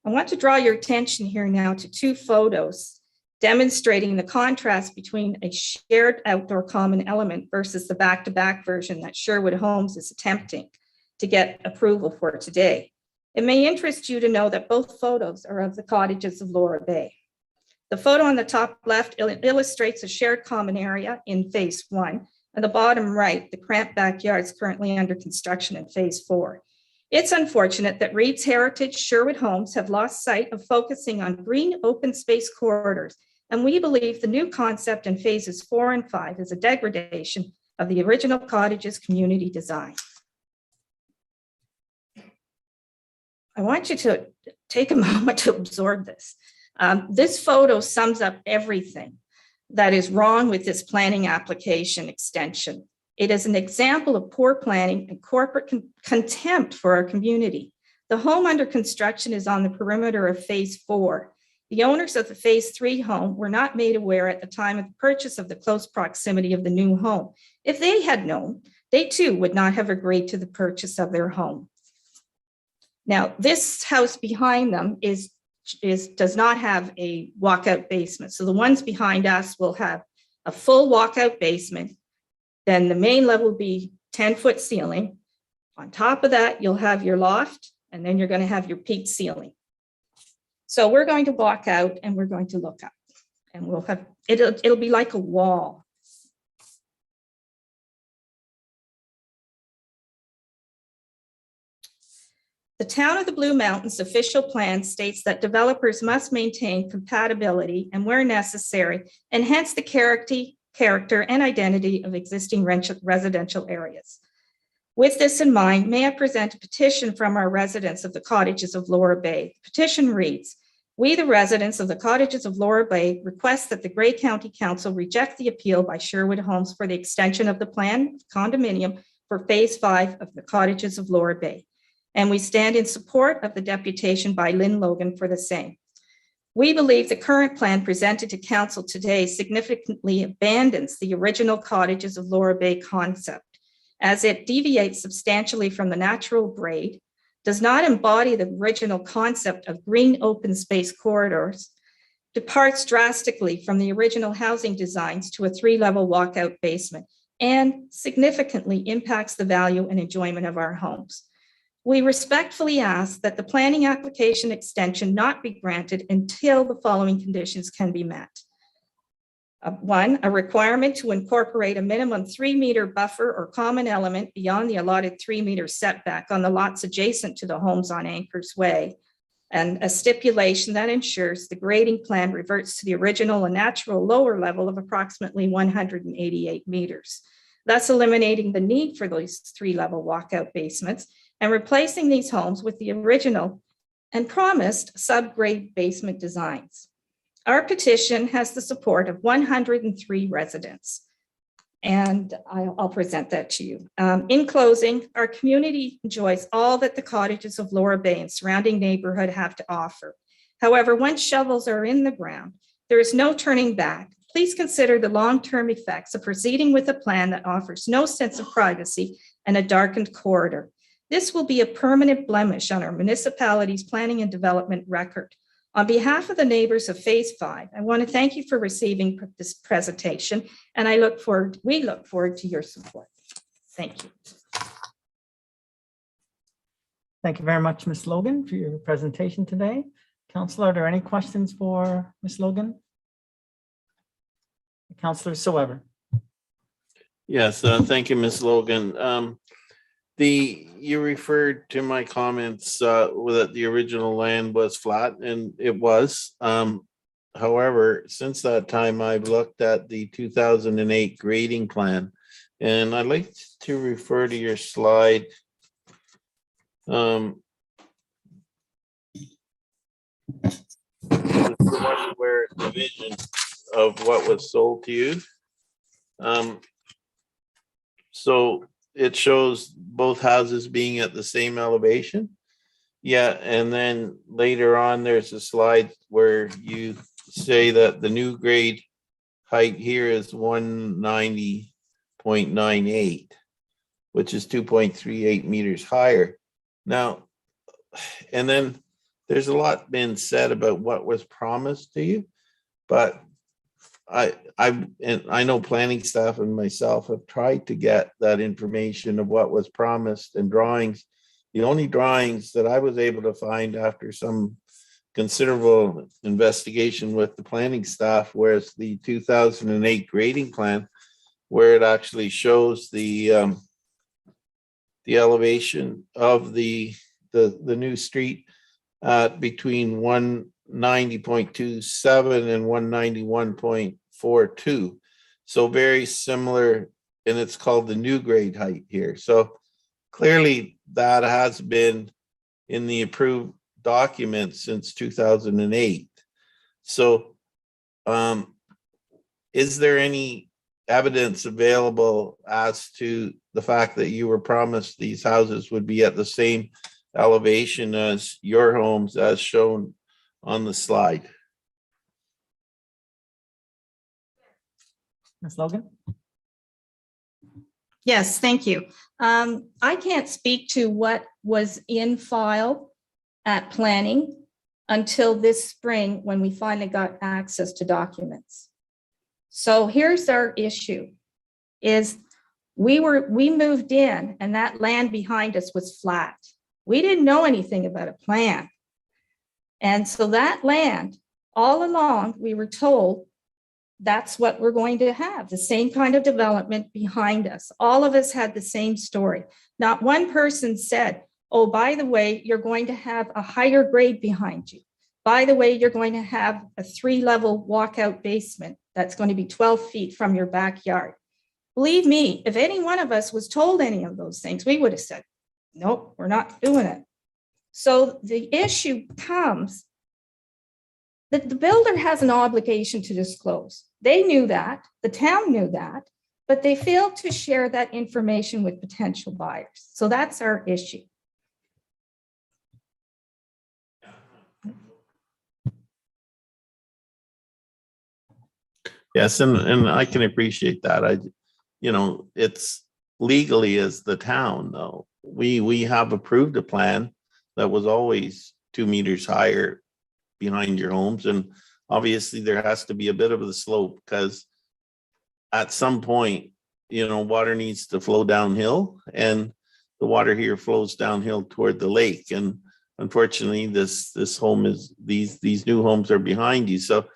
I want to draw your attention here now to 2 photos demonstrating the contrast between a shared outdoor common element versus the back-to-back version that Sherwood Homes is attempting to get approval for today. It may interest you to know that both photos are of the cottages of Laura Bay. The photo on the top left illustrates a shared common area in Phase 1, and the bottom right, the cramped backyards currently under construction in Phase 4. It's unfortunate that Reed's Heritage Sherwood Homes have lost sight of focusing on green open space corridors And we believe the new concept in phases 4 and 5 is a degradation of the original cottage's community design. I want you to take a moment to absorb this. This photo sums up everything that is wrong with this planning application extension. It is an example of poor planning and corporate contempt for our community. The home under construction is on the perimeter of phase 4. The owners of the phase 3 home were not made aware at the time of the purchase of the close proximity of the new home. If they had known, they too would not have agreed to the purchase of their home. Now, this house behind them does not have a walkout basement. So the ones behind us will have a full walkout basement. Then the main level will be 10-foot ceiling. On top of that, you'll have your loft, and then you're going to have your peak ceiling. So we're going to walk out and we're going to look up, and we'll have, it'll be like a wall. The Town of the Blue Mountains official plan states that developers must maintain compatibility and, where necessary, enhance the character and identity of existing residential areas. With this in mind, may I present a petition from our residents of the Cottages of Laura Bay. The petition reads, "We, the residents of the Cottages of Laura Bay, request that the Grey County Council reject the appeal by Sherwood Homes for the extension of the planned condominium for phase 5 of the Cottages of Laura Bay. And we stand in support of the deputation by Lynn Logan for the same. We believe the current plan presented to council today significantly abandons the original Cottages of Laura Bay concept, as it deviates substantially from the natural grade, does not embody the original concept of green open space corridors, departs drastically from the original housing designs to a 3-level walkout basement, and significantly impacts the value and enjoyment of our homes. We respectfully ask that the planning application extension not be granted until the following conditions can be met. 1, a requirement to incorporate a minimum 3-meter buffer or common element beyond the allotted 3-meter setback on the lots adjacent to the homes on Anchors Way, and a stipulation that ensures the grading plan reverts to the original and natural lower level of approximately 188 meters, thus eliminating the need for those 3-level walkout basements and replacing these homes with the original and promised subgrade basement designs. Our petition has the support of 103 residents, and I'll present that to you. In closing, our community enjoys all that the Cottages of Laura Bay and surrounding neighborhood have to offer. However, once shovels are in the ground, there is no turning back. Please consider the long-term effects of proceeding with a plan that offers no sense of privacy and a darkened corridor. This will be a permanent blemish on our municipality's planning and development record. On behalf of the neighbors of Phase 5, I want to thank you for receiving this presentation, and we look forward to your support. Thank you. Thank you very much, Ms. Logan, for your presentation today. Councilor, are there any questions for Ms. Logan? Councilor Soever. Yes, thank you, Ms. Logan. You referred to my comments that the original land was flat, and it was. However, since that time, I've looked at the 2008 grading plan, and I'd like to refer to your slide. The one where it's a vision of what was sold to you. So it shows both houses being at the same elevation. Yeah, and then later on, there's a slide where you say that the new grade height here is 190.98, which is 2.38 meters higher. Now, and then there's a lot been said about what was promised to you, but I know planning staff and myself have tried to get that information of what was promised and drawings. The only drawings that I was able to find after some considerable investigation with the planning staff was the 2008 grading plan, where it actually shows the elevation of the new street between 190.27 and 191.42. So very similar, and it's called the new grade height here. So clearly that has been in the approved document since 2008. So is there any evidence available as to the fact that you were promised these houses would be at the same elevation as your homes as shown on the slide? Ms. Logan? Yes, thank you. I can't speak to what was in file at planning until this spring when we finally got access to documents. So here's our issue is we moved in and that land behind us was flat. We didn't know anything about a plan. And so that land, all along, we were told that's what we're going to have, the same kind of development behind us. All of us had the same story. Not one person said, oh, by the way, you're going to have a higher grade behind you. By the way, you're going to have a 3-level walkout basement that's going to be 12 feet from your backyard. Believe me, if any one of us was told any of those things, we would have said, nope, we're not doing it. So the issue comes that the builder has an obligation to disclose. They knew that, the town knew that, but they failed to share that information with potential buyers. So that's our issue. Yes, and I can appreciate that. It's legally as the town, though. We have approved a plan that was always 2 meters higher behind your homes. And obviously there has to be a bit of a slope because at some point, water needs to flow downhill and the water here flows downhill toward the lake. And unfortunately, this home is, these new homes are behind you. So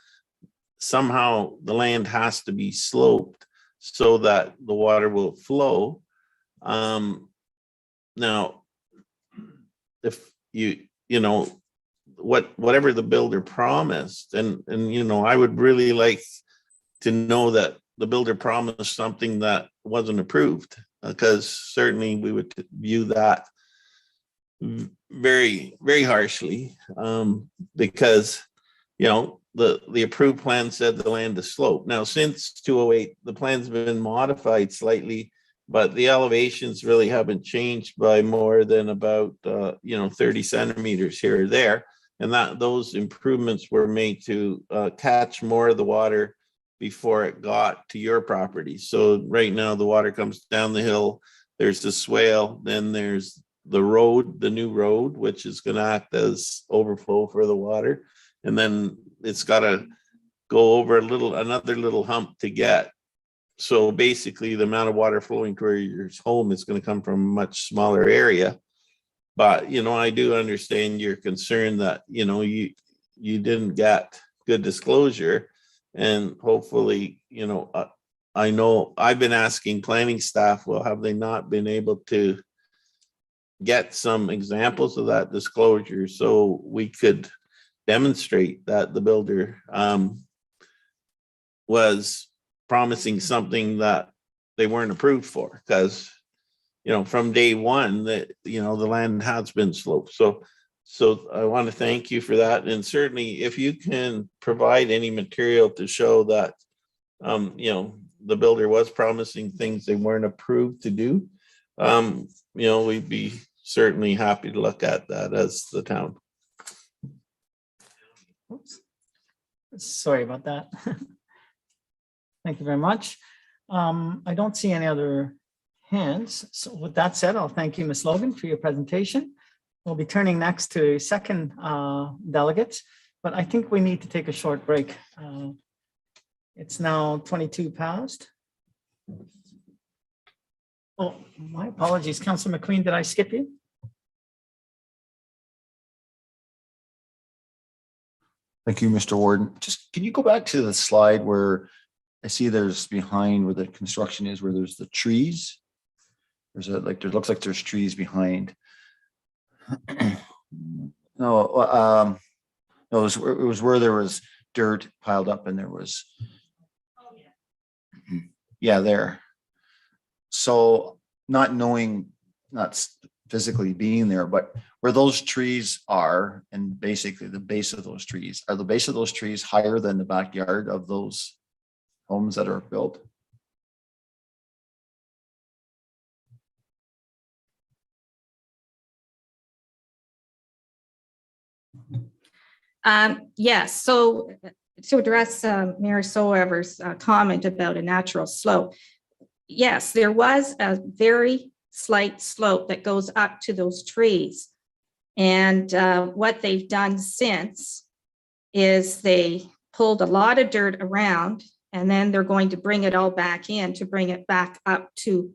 somehow the land has to be sloped so that the water will flow. Now, if whatever the builder promised, and I would really like to know that the builder promised something that wasn't approved, because certainly we would view that very, very harshly, because the approved plan said the land is sloped. Now, since 208, the plan's been modified slightly, but the elevations really haven't changed by more than about 30 centimeters here or there. And those improvements were made to catch more of the water before it got to your property. So right now the water comes down the hill, there's the swale, then there's the road, the new road, which is going to act as overflow for the water. And then it's got to go over another little hump to get. So basically the amount of water flowing to your home is going to come from a much smaller area. But, I do understand your concern that, you didn't get good disclosure, and hopefully, I know I've been asking planning staff, well, have they not been able to get some examples of that disclosure so we could demonstrate that the builder was promising something that they weren't approved for? Because from day one that the land has been sloped. So I want to thank you for that. And certainly if you can provide any material to show that the builder was promising things they weren't approved to do, we'd be certainly happy to look at that as the town. Oops. Sorry about that. Thank you very much. I don't see any other hands. So with that said, I'll thank you, Ms. Logan, for your presentation. We'll be turning next to second delegates, but I think we need to take a short break. It's now 22 past. Oh, my apologies, Councilor McQueen, did I skip you? Thank you, Mr. Warden. Just, can you go back to the slide where I see there's behind where the construction is, where there's the trees? There's there looks like there's trees behind. No, No, it was where there was dirt piled up and there was. Yeah, there. So not knowing, not physically being there, but where those trees are and basically the base of those trees, are the base of those trees higher than the backyard of those homes that are built? Yes, so to address Mayor Soever's comment about a natural slope, yes, there was a very slight slope that goes up to those trees. And what they've done since is they pulled a lot of dirt around, and then they're going to bring it all back in to bring it back up to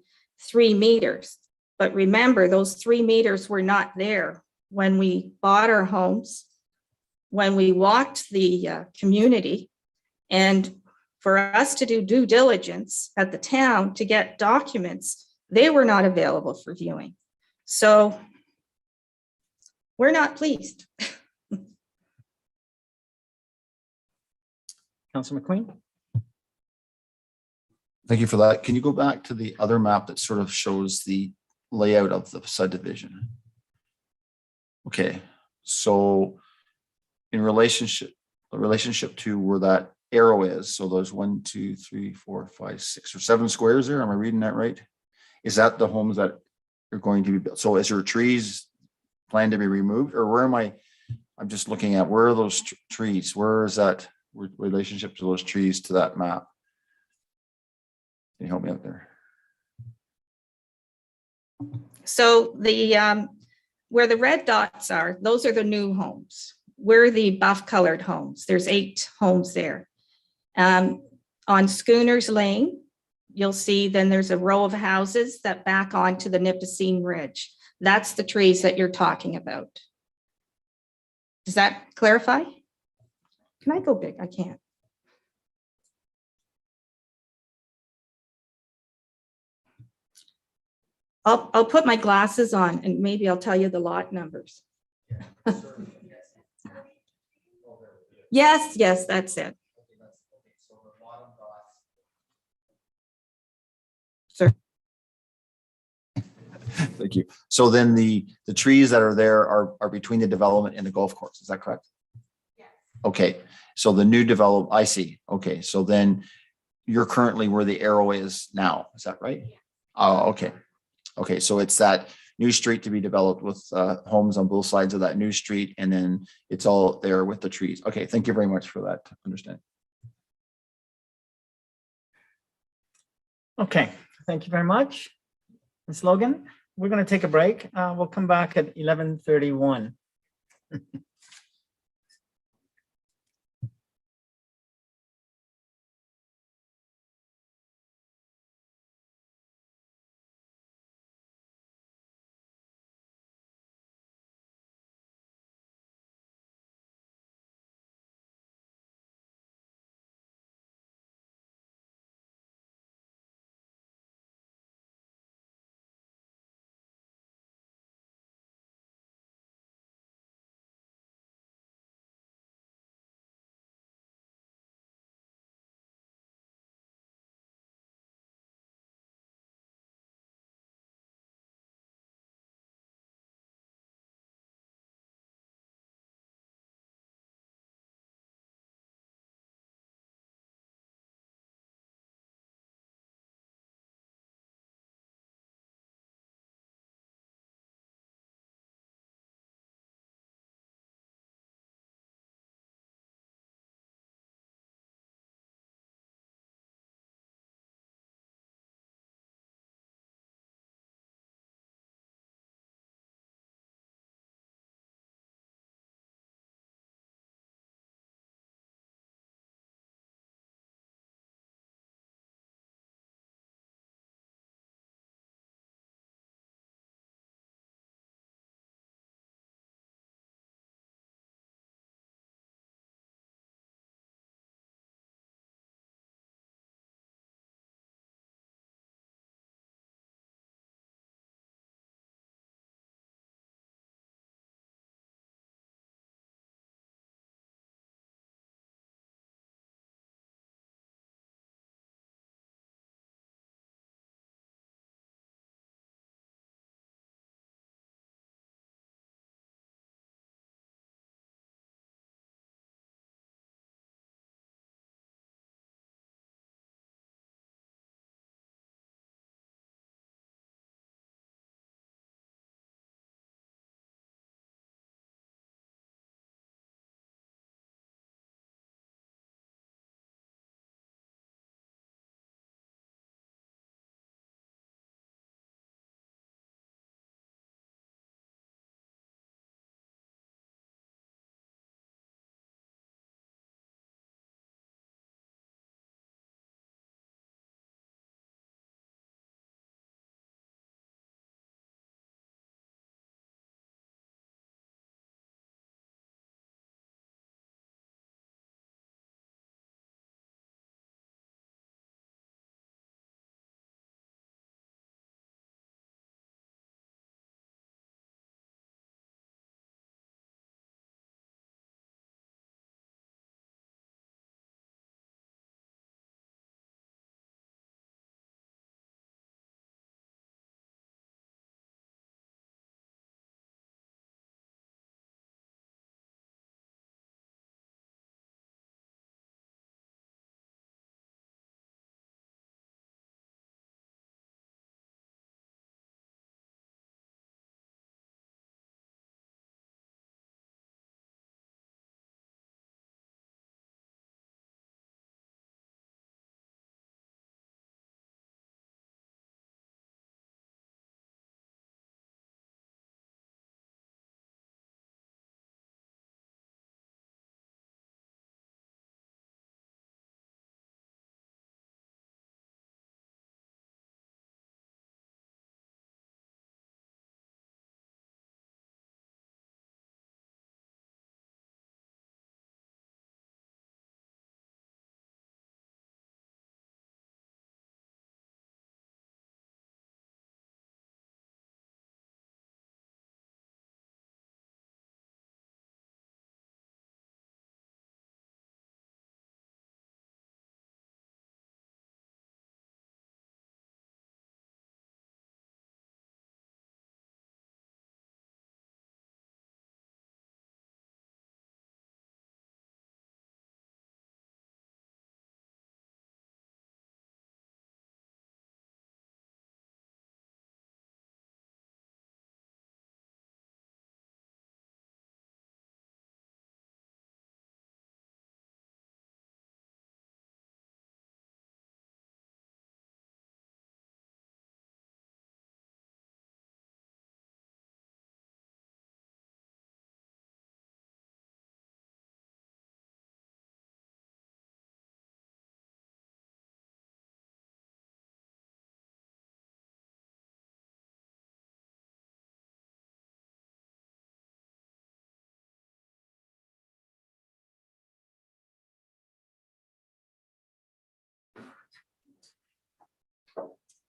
3 meters. But remember, those 3 meters were not there when we bought our homes, when we walked the community, and for us to do due diligence at the town to get documents, they were not available for viewing. So we're not pleased. Councilor McQueen? Thank you for that. Can you go back to the other map that sort of shows the layout of the subdivision? Okay, so in relationship to where that arrow is, so those 1, 2, 3, 4, 5, 6 or 7 squares there, am I reading that right? Is that the homes that are going to be built? So is your trees planned to be removed, or where am I? I'm just looking at, where are those trees? Where is that relationship to those trees to that map? Can you help me out there? So the where the red dots are, those are the new homes. We're the buff colored homes. There's 8 homes there. On Schooners Lane, you'll see then there's a row of houses that back onto the Nipissing Ridge. That's the trees that you're talking about. Does that clarify? Can I go big? I can't. I'll put my glasses on and maybe I'll tell you the lot numbers. Yes, that's it. Sir. Thank you. So then the trees that are there are between the development and the golf course, is that correct? Yes. Okay, so the new develop, I see. Okay, so then you're currently where the arrow is now, is that right? Oh, okay. Okay, so it's that new street to be developed with homes on both sides of that new street, and then it's all there with the trees. Okay, thank you very much for that understanding. Okay, thank you very much. Ms. Logan, we're going to take a break. We'll come back at 11:31.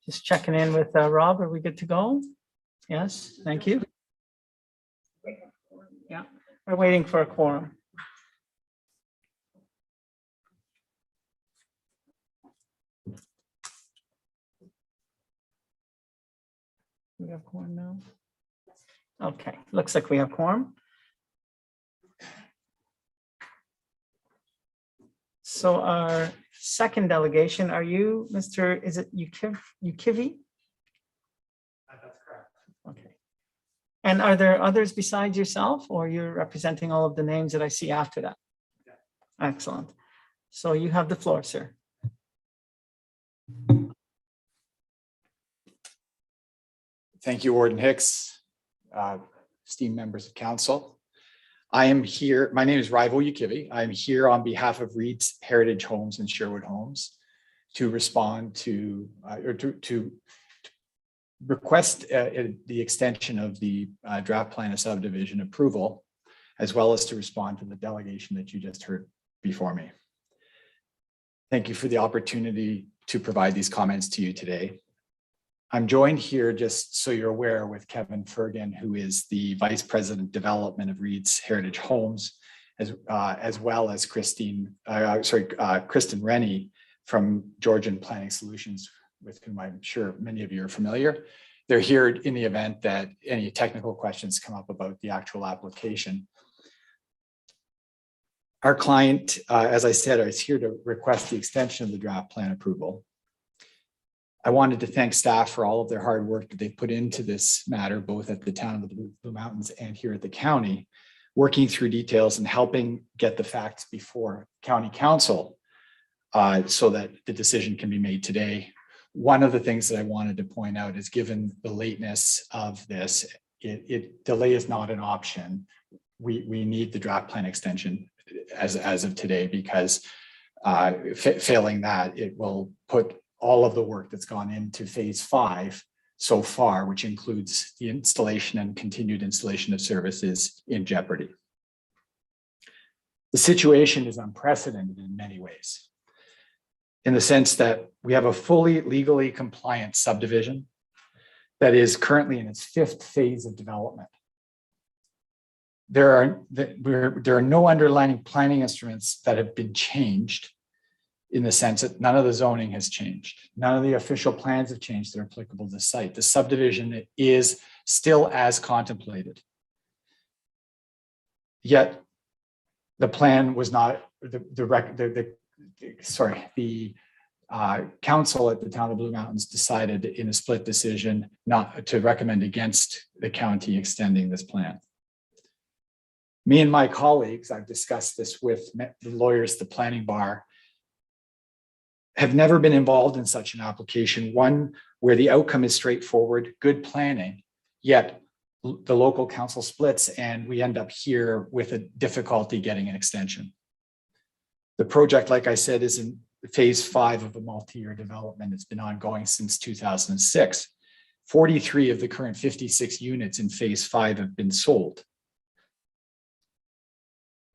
Just checking in with Rob. Are we good to go? Yes, thank you. Yeah, we're waiting for a quorum. We have quorum now? Okay, looks like we have quorum. So our second delegation, are you, Mr., is it Ukivi? That's correct. Okay. And are there others besides yourself, or you're representing all of the names that I see after that? Excellent. So you have the floor, sir. Thank you, Warden Hicks, esteemed members of council. I am here, my name is Rivo Ukivi. I am here on behalf of Reed's Heritage Homes and Sherwood Homes to respond to, to request the extension of the draft plan of subdivision approval, as well as to respond to the delegation that you just heard before me. Thank you for the opportunity to provide these comments to you today. I'm joined here, just so you're aware, with Kevin Fergan, who is the Vice President Development of Reed's Heritage Homes, as well as Kristen Rennie from Georgian Planning Solutions, with whom I'm sure many of you are familiar. They're here in the event that any technical questions come up about the actual application. Our client, as I said, is here to request the extension of the draft plan approval. I wanted to thank staff for all of their hard work that they've put into this matter, both at the town of the Blue Mountains and here at the county, working through details and helping get the facts before county council so that the decision can be made today. One of the things that I wanted to point out is, given the lateness of this, delay is not an option. We need the draft plan extension as of today, because failing that, it will put all of the work that's gone into phase 5 so far, which includes the installation and continued installation of services, in jeopardy. The situation is unprecedented in many ways, in the sense that we have a fully legally compliant subdivision that is currently in its 5th phase of development. There are no underlying planning instruments that have been changed, in the sense that none of the zoning has changed. None of the official plans have changed that are applicable to the site. The subdivision is still as contemplated. Yet the plan was not, the council at the town of Blue Mountains decided in a split decision not to recommend against the county extending this plan. Me and my colleagues, I've discussed this with the lawyers, the planning bar, have never been involved in such an application, one where the outcome is straightforward, good planning, yet the local council splits and we end up here with a difficulty getting an extension. The project, like I said, is in phase 5 of a multi-year development. It's been ongoing since 2006. 43 of the current 56 units in phase 5 have been sold.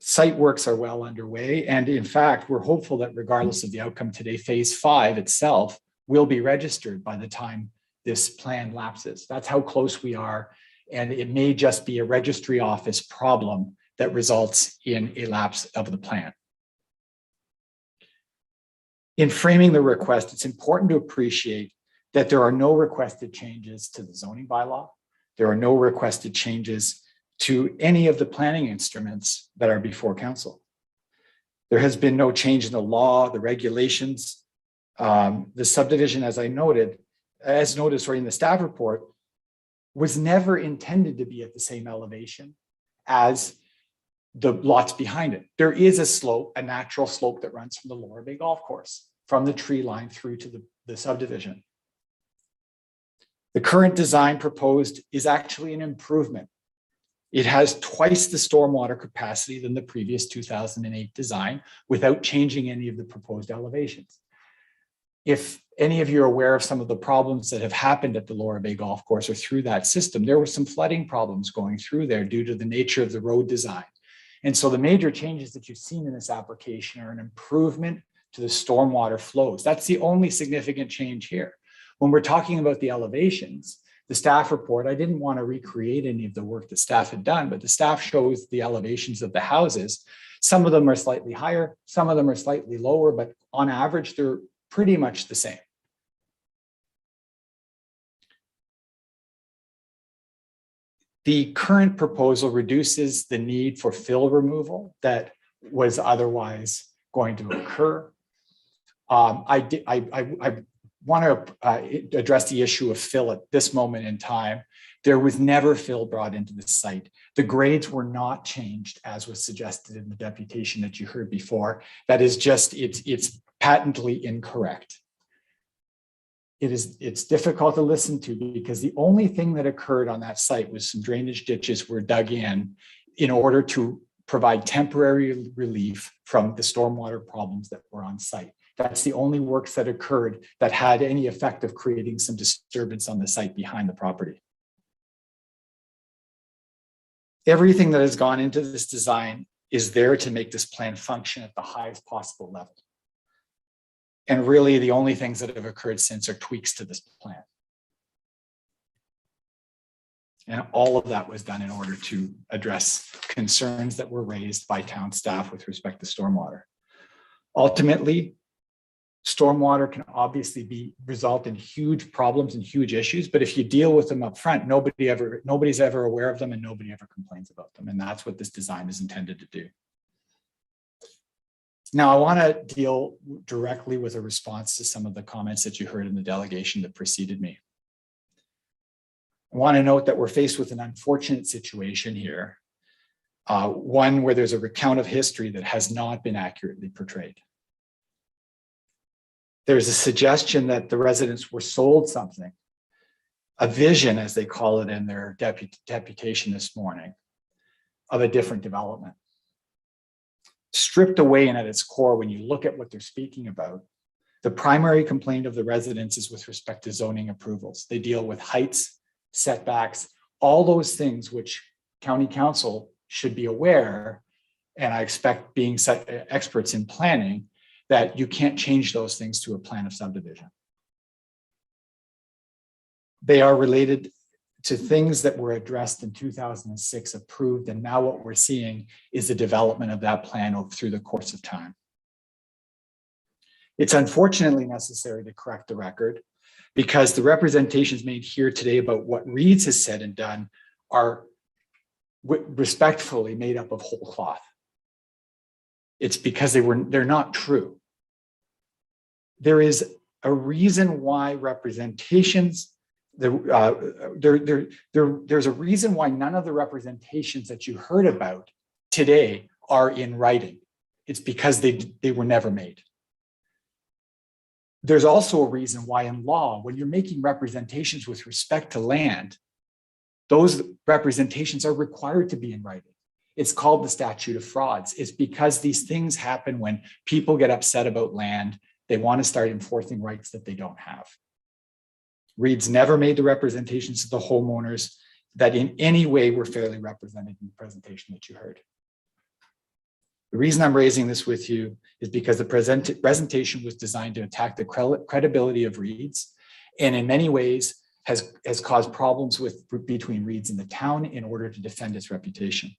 Site works are well underway. And in fact, we're hopeful that regardless of the outcome today, phase 5 itself will be registered by the time this plan lapses. That's how close we are. And it may just be a registry office problem that results in a lapse of the plan. In framing the request, it's important to appreciate that there are no requested changes to the zoning bylaw. There are no requested changes to any of the planning instruments that are before council. There has been no change in the law, the regulations. The subdivision, as noted in the staff report, was never intended to be at the same elevation as the lots behind it. There is a slope, a natural slope that runs from the Lower Bay Golf Course, from the tree line through to the subdivision. The current design proposed is actually an improvement. It has twice the stormwater capacity than the previous 2008 design without changing any of the proposed elevations. If any of you are aware of some of the problems that have happened at the Lower Bay Golf Course or through that system, there were some flooding problems going through there due to the nature of the road design. And so the major changes that you've seen in this application are an improvement to the stormwater flows. That's the only significant change here. When we're talking about the elevations, the staff report, I didn't want to recreate any of the work that staff had done, but the staff shows the elevations of the houses. Some of them are slightly higher, some of them are slightly lower, but on average, they're pretty much the same. The current proposal reduces the need for fill removal that was otherwise going to occur. I want to address the issue of fill at this moment in time. There was never fill brought into the site. The grades were not changed as was suggested in the deputation that you heard before. That is just, it's patently incorrect. It's difficult to listen to because the only thing that occurred on that site was some drainage ditches were dug in order to provide temporary relief from the stormwater problems that were on site. That's the only works that occurred that had any effect of creating some disturbance on the site behind the property. Everything that has gone into this design is there to make this plan function at the highest possible level. And really the only things that have occurred since are tweaks to this plan. And all of that was done in order to address concerns that were raised by town staff with respect to stormwater. Ultimately, stormwater can obviously result in huge problems and huge issues, but if you deal with them up front, nobody's ever aware of them and nobody ever complains about them. And that's what this design is intended to do. Now, I want to deal directly with a response to some of the comments that you heard in the delegation that preceded me. I want to note that we're faced with an unfortunate situation here, one where there's a recount of history that has not been accurately portrayed. There's a suggestion that the residents were sold something, a vision, as they call it in their deputation this morning, of a different development. Stripped away and at its core, when you look at what they're speaking about, the primary complaint of the residents is with respect to zoning approvals. They deal with heights, setbacks, all those things which county council should be aware, and I expect being experts in planning, that you can't change those things to a plan of subdivision. They are related to things that were addressed in 2006, approved, and now what we're seeing is the development of that plan through the course of time. It's unfortunately necessary to correct the record because the representations made here today about what Reeds has said and done are respectfully made up of whole cloth. It's because they're not true. There is a reason why representations, there's a reason why none of the representations that you heard about today are in writing. It's because they were never made. There's also a reason why in law, when you're making representations with respect to land, those representations are required to be in writing. It's called the statute of frauds. It's because these things happen when people get upset about land. They want to start enforcing rights that they don't have. Reeds never made the representations to the homeowners that in any way were fairly represented in the presentation that you heard. The reason I'm raising this with you is because the presentation was designed to attack the credibility of Reeds, and in many ways has caused problems between Reeds and the town in order to defend its reputation.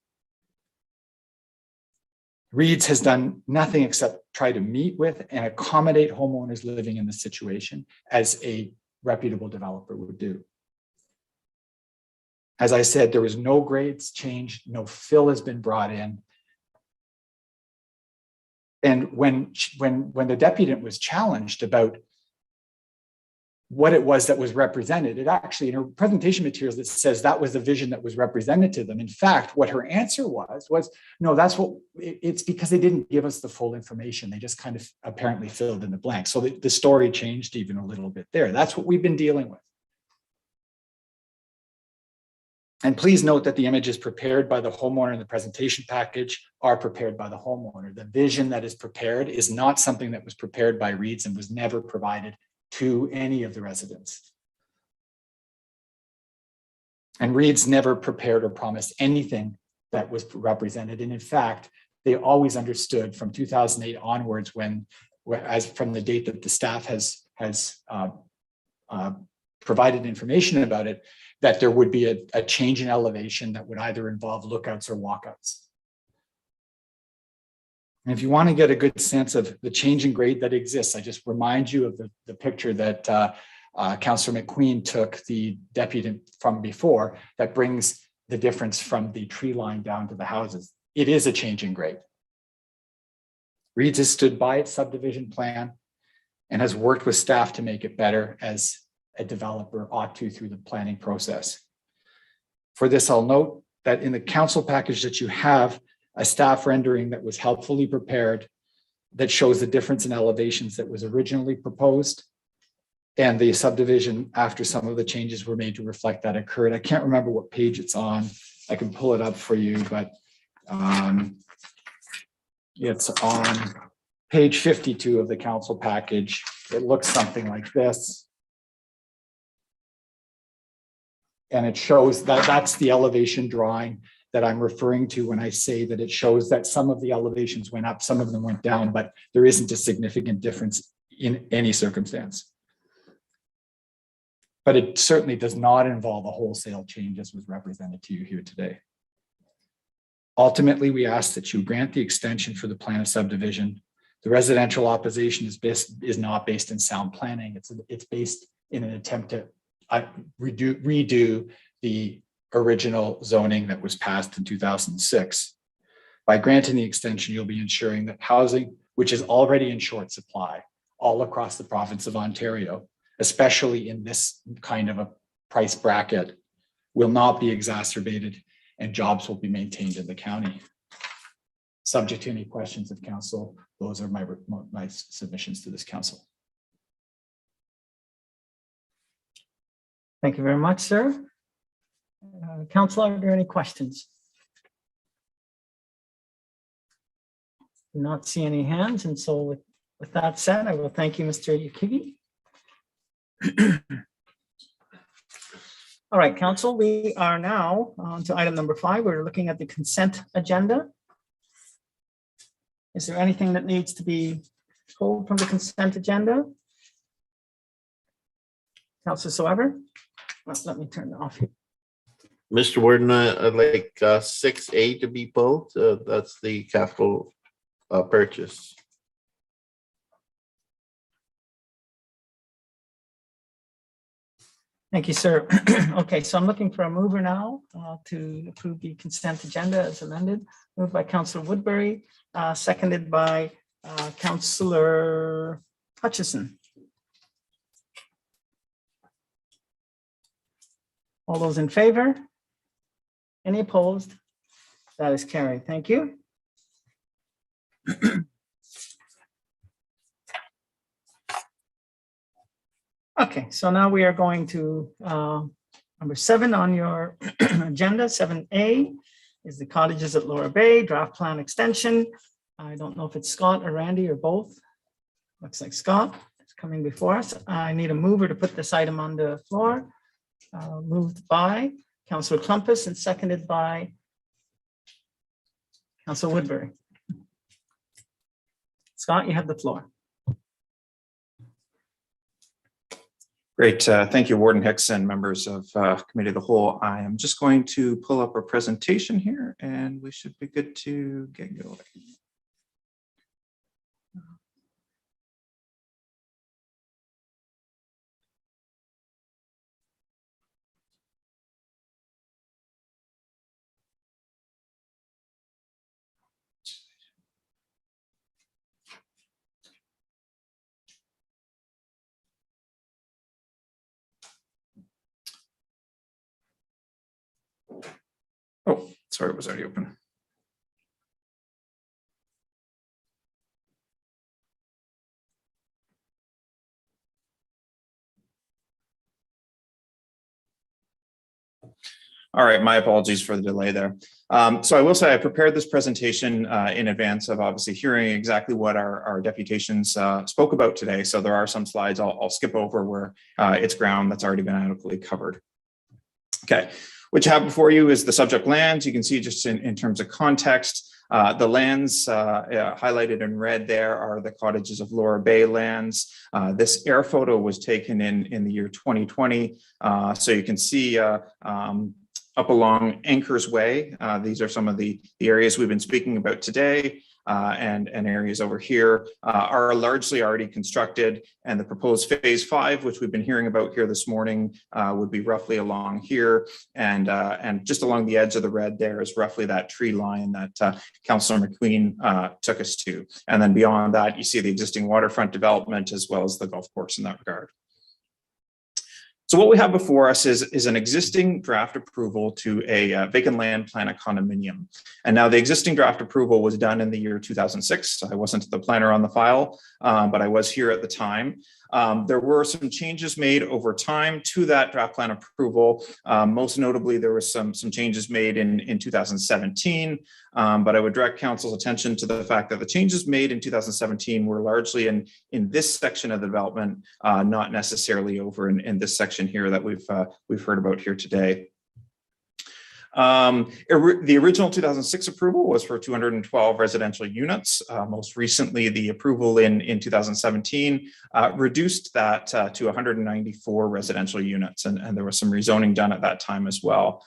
Reeds has done nothing except try to meet with and accommodate homeowners living in this situation as a reputable developer would do. As I said, there was no grades changed, no fill has been brought in. And when the deputant was challenged about what it was that was represented, it actually in her presentation materials that says that was the vision that was represented to them. In fact, what her answer was no, it's because they didn't give us the full information. They just kind of apparently filled in the blanks. So the story changed even a little bit there. That's what we've been dealing with. And please note that the images prepared by the homeowner in the presentation package are prepared by the homeowner. The vision that is prepared is not something that was prepared by Reeds and was never provided to any of the residents. And Reeds never prepared or promised anything that was represented. And in fact, they always understood from 2008 onwards as from the date that the staff has provided information about it, that there would be a change in elevation that would either involve lookouts or walkouts. And if you want to get a good sense of the change in grade that exists, I just remind you of the picture that Councillor McQueen took, the deputy from before, that brings the difference from the tree line down to the houses. It is a change in grade. Reed's has stood by its subdivision plan and has worked with staff to make it better, as a developer ought to through the planning process. For this, I'll note that in the council package that you have, a staff rendering that was helpfully prepared that shows the difference in elevations that was originally proposed and the subdivision after some of the changes were made to reflect that occurred. I can't remember what page it's on. I can pull it up for you, but it's on page 52 of the council package. It looks something like this. And it shows that that's the elevation drawing that I'm referring to when I say that it shows that some of the elevations went up, some of them went down, but there isn't a significant difference in any circumstance. But it certainly does not involve a wholesale change as was represented to you here today. Ultimately, we ask that you grant the extension for the plan of subdivision. The residential opposition is not based in sound planning. It's based in an attempt to redo the original zoning that was passed in 2006. By granting the extension, you'll be ensuring that housing, which is already in short supply all across the province of Ontario, especially in this kind of a price bracket, will not be exacerbated and jobs will be maintained in the county. Subject to any questions of council, those are my submissions to this council. Thank you very much, sir. Councillor, are there any questions? Do not see any hands, and so with that said, I will thank you, Mr. Yukigi. All right, council, we are now on to item number 5. We're looking at the consent agenda. Is there anything that needs to be pulled from the consent agenda? Councillor Soever? Well, let me turn it off here. Mr. Warden, I'd like 6A to be pulled. That's the capital purchase. Thank you, sir. Okay, so I'm looking for a mover now to approve the consent agenda as amended. Moved by Councillor Woodbury, seconded by Councillor Hutchison. All those in favor? Any opposed? That is carried. Thank you. Okay, so now we are going to number 7 on your agenda. 7A is the cottages at Laura Bay draft plan extension. I don't know if it's Scott or Randy or both. Looks like Scott is coming before us. I need a mover to put this item on the floor. Moved by Councillor Klumpus and seconded by Councillor Woodbury. Scott, you have the floor. Great. Thank you, Warden Hicks and members of Committee of the Whole. I am just going to pull up our presentation here and we should be good to get going. Oh, sorry, it was already open. All right, my apologies for the delay there. So I will say I prepared this presentation in advance of obviously hearing exactly what our deputations spoke about today. So there are some slides I'll skip over where it's ground that's already been adequately covered. Okay. What you have before you is the subject lands. You can see just in terms of context, The lands highlighted in red there are the cottages of Laura Bay lands. This air photo was taken in the year 2020. So you can see up along Anchors Way. These are some of the areas we've been speaking about today. And areas over here are largely already constructed, and the proposed phase 5, which we've been hearing about here this morning, would be roughly along here, and just along the edge of the red there is roughly that tree line that Councillor McQueen took us to, and then beyond that you see the existing waterfront development as well as the golf course in that regard. So what we have before us is an existing draft approval to a vacant land plan, a condominium. And now the existing draft approval was done in the year 2006. I wasn't the planner on the file, but I was here at the time. There were some changes made over time to that draft plan approval. Most notably, there were some changes made in 2017, but I would direct council's attention to the fact that the changes made in 2017 were largely in this section of the development, not necessarily over in this section here that we've heard about here today. The original 2006 approval was for 212 residential units. Most recently, the approval in 2017 reduced that to 194 residential units, and there was some rezoning done at that time as well.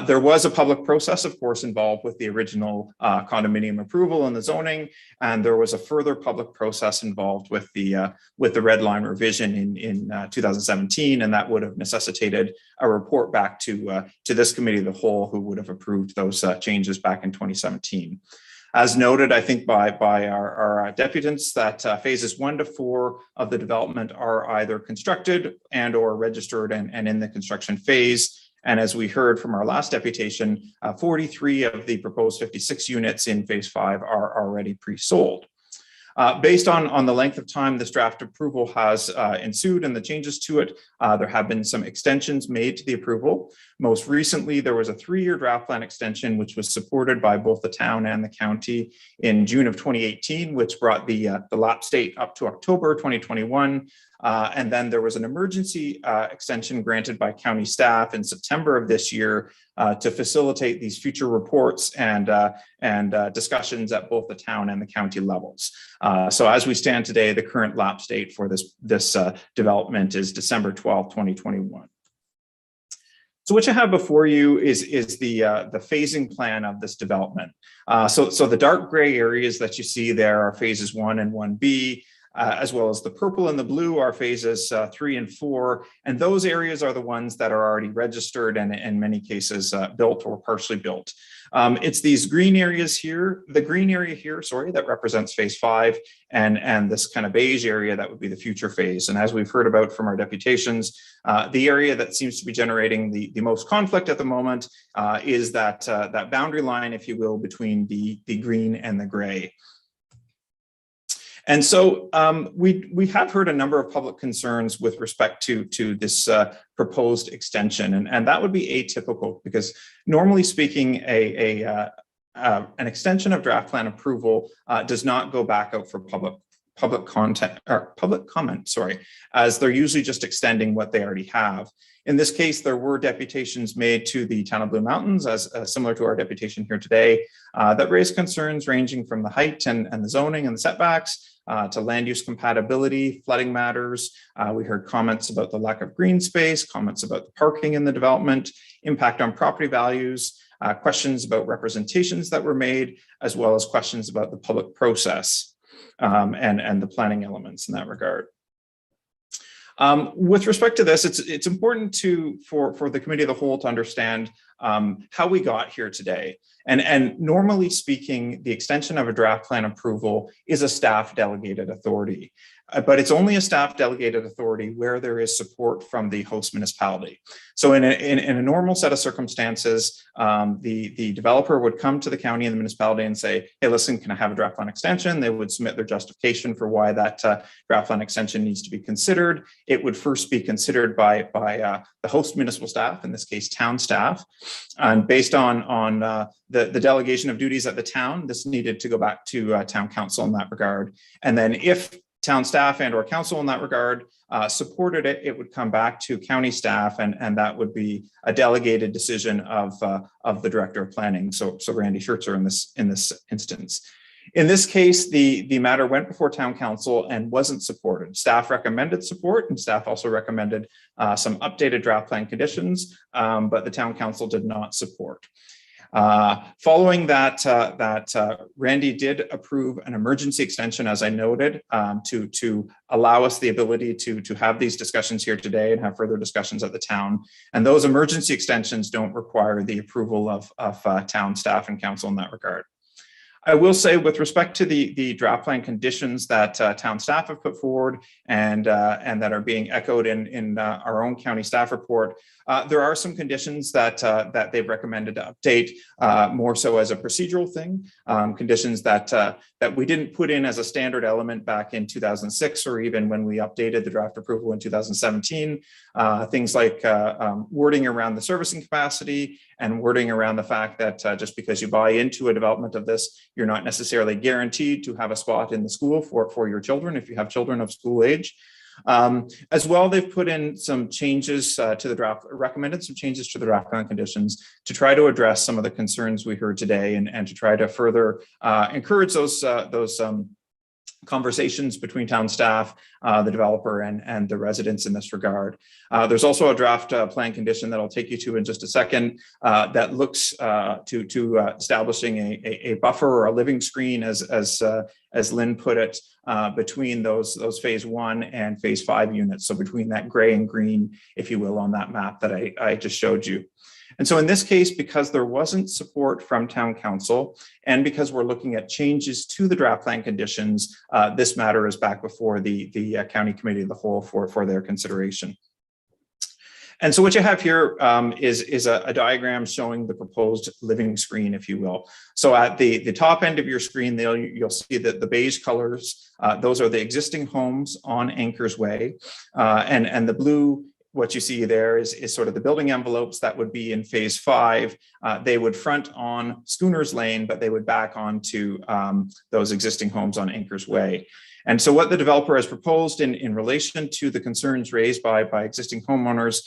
There was a public process, of course, involved with the original condominium approval and the zoning, and there was a further public process involved with the red line revision in 2017, and that would have necessitated a report back to this committee of the whole, who would have approved those changes back in 2017. As noted, I think by our deputants, that phases 1 to 4 of the development are either constructed and or registered and in the construction phase. And as we heard from our last deputation, 43 of the proposed 56 units in phase 5 are already pre-sold. Based on the length of time this draft approval has ensued and the changes to it, there have been some extensions made to the approval. Most recently, there was a 3-year draft plan extension, which was supported by both the town and the county in June of 2018, which brought the lapse date up to October 2021. And then there was an emergency extension granted by county staff in September of this year to facilitate these future reports and discussions at both the town and the county levels. So as we stand today, the current lapse date for this development is December 12, 2021. So what you have before you is the phasing plan of this development. So the dark gray areas that you see there are phases 1 and 1B. As well as the purple and the blue are phases 3 and 4. And those areas are the ones that are already registered and in many cases built or partially built. It's these green areas here, the green area here, sorry, that represents phase 5 and this kind of beige area that would be the future phase. And as we've heard about from our deputations, the area that seems to be generating the most conflict at the moment is that boundary line, if you will, between the green and the gray. And so we have heard a number of public concerns with respect to this proposed extension, and that would be atypical because normally speaking, an extension of draft plan approval does not go back out for public comment, sorry, as they're usually just extending what they already have. In this case, there were deputations made to the Town of Blue Mountains, as similar to our deputation here today, that raised concerns ranging from the height and the zoning and the setbacks to land use compatibility, flooding matters. We heard comments about the lack of green space, comments about the parking in the development, impact on property values, questions about representations that were made, as well as questions about the public process and the planning elements in that regard. With respect to this, it's important for the committee of the whole to understand how we got here today. And normally speaking, the extension of a draft plan approval is a staff delegated authority. But it's only a staff delegated authority where there is support from the host municipality. So in a normal set of circumstances, the developer would come to the county and the municipality and say, hey, listen, can I have a draft plan extension? They would submit their justification for why that draft plan extension needs to be considered. It would first be considered by the host municipal staff, in this case, town staff. And based on the delegation of duties at the town, this needed to go back to town council in that regard. And then if town staff and or council in that regard supported it, it would come back to county staff, and that would be a delegated decision of the director of planning. So Randy Schertzer in this instance. In this case, the matter went before town council and wasn't supported. Staff recommended support, and staff also recommended some updated draft plan conditions, but the town council did not support. Following that, Randy did approve an emergency extension, as I noted, to allow us the ability to have these discussions here today and have further discussions at the town. And those emergency extensions don't require the approval of town staff and council in that regard. I will say, with respect to the draft plan conditions that town staff have put forward and that are being echoed in our own county staff report, there are some conditions that they've recommended to update, more so as a procedural thing, conditions that we didn't put in as a standard element back in 2006, or even when we updated the draft approval in 2017. Things like wording around the servicing capacity and wording around the fact that just because you buy into a development of this, you're not necessarily guaranteed to have a spot in the school for your children if you have children of school age. As well, they've put in some changes to the draft, recommended some changes to the draft plan conditions to try to address some of the concerns we heard today, and to try to further encourage those conversations between town staff, the developer, and the residents in this regard. There's also a draft plan condition that I'll take you to in just a second that looks to establishing a buffer or a living screen, as Lynn put it, between those phase 1 and phase 5 units. So between that gray and green, if you will, on that map that I just showed you. And so in this case, because there wasn't support from town council, and because we're looking at changes to the draft plan conditions, this matter is back before the county committee of the whole for their consideration. And so what you have here is a diagram showing the proposed living screen, if you will. So at the top end of your screen, you'll see that the beige colors, those are the existing homes on Anchors Way, and the blue, what you see there is sort of the building envelopes that would be in phase 5. They would front on Schooners Lane, but they would back onto those existing homes on Anchors Way. And so what the developer has proposed in relation to the concerns raised by existing homeowners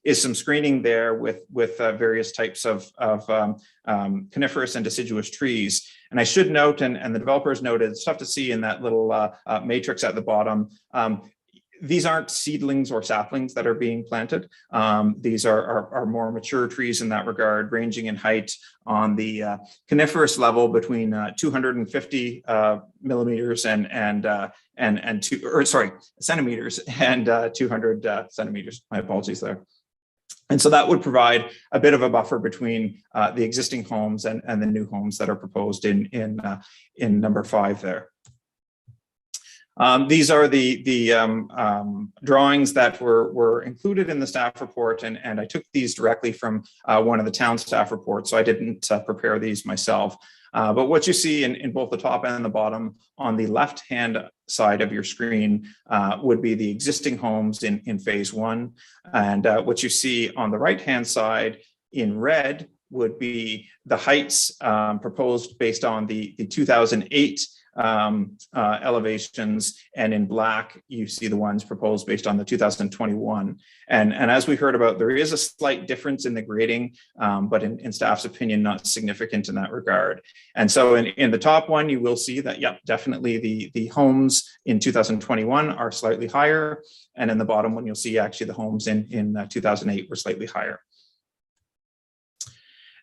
is some screening there with various types of coniferous and deciduous trees. And I should note, and the developers noted, it's tough to see in that little matrix at the bottom, these aren't seedlings or saplings that are being planted. These are more mature trees in that regard, ranging in height on the coniferous level between 250 millimeters and centimeters and 200 centimeters. My apologies there. And so that would provide a bit of a buffer between the existing homes and the new homes that are proposed in number 5 there. These are the drawings that were included in the staff report, and I took these directly from one of the town staff reports, so I didn't prepare these myself. But what you see in both the top and the bottom on the left-hand side of your screen would be the existing homes in phase 1. And what you see on the right-hand side in red would be the heights proposed based on the 2008 elevations, and in black you see the ones proposed based on the 2021. And as we heard about, there is a slight difference in the grading, but in staff's opinion, not significant in that regard. And so in the top one, you will see that, yep, definitely the homes in 2021 are slightly higher, and in the bottom one, you'll see actually the homes in 2008 were slightly higher.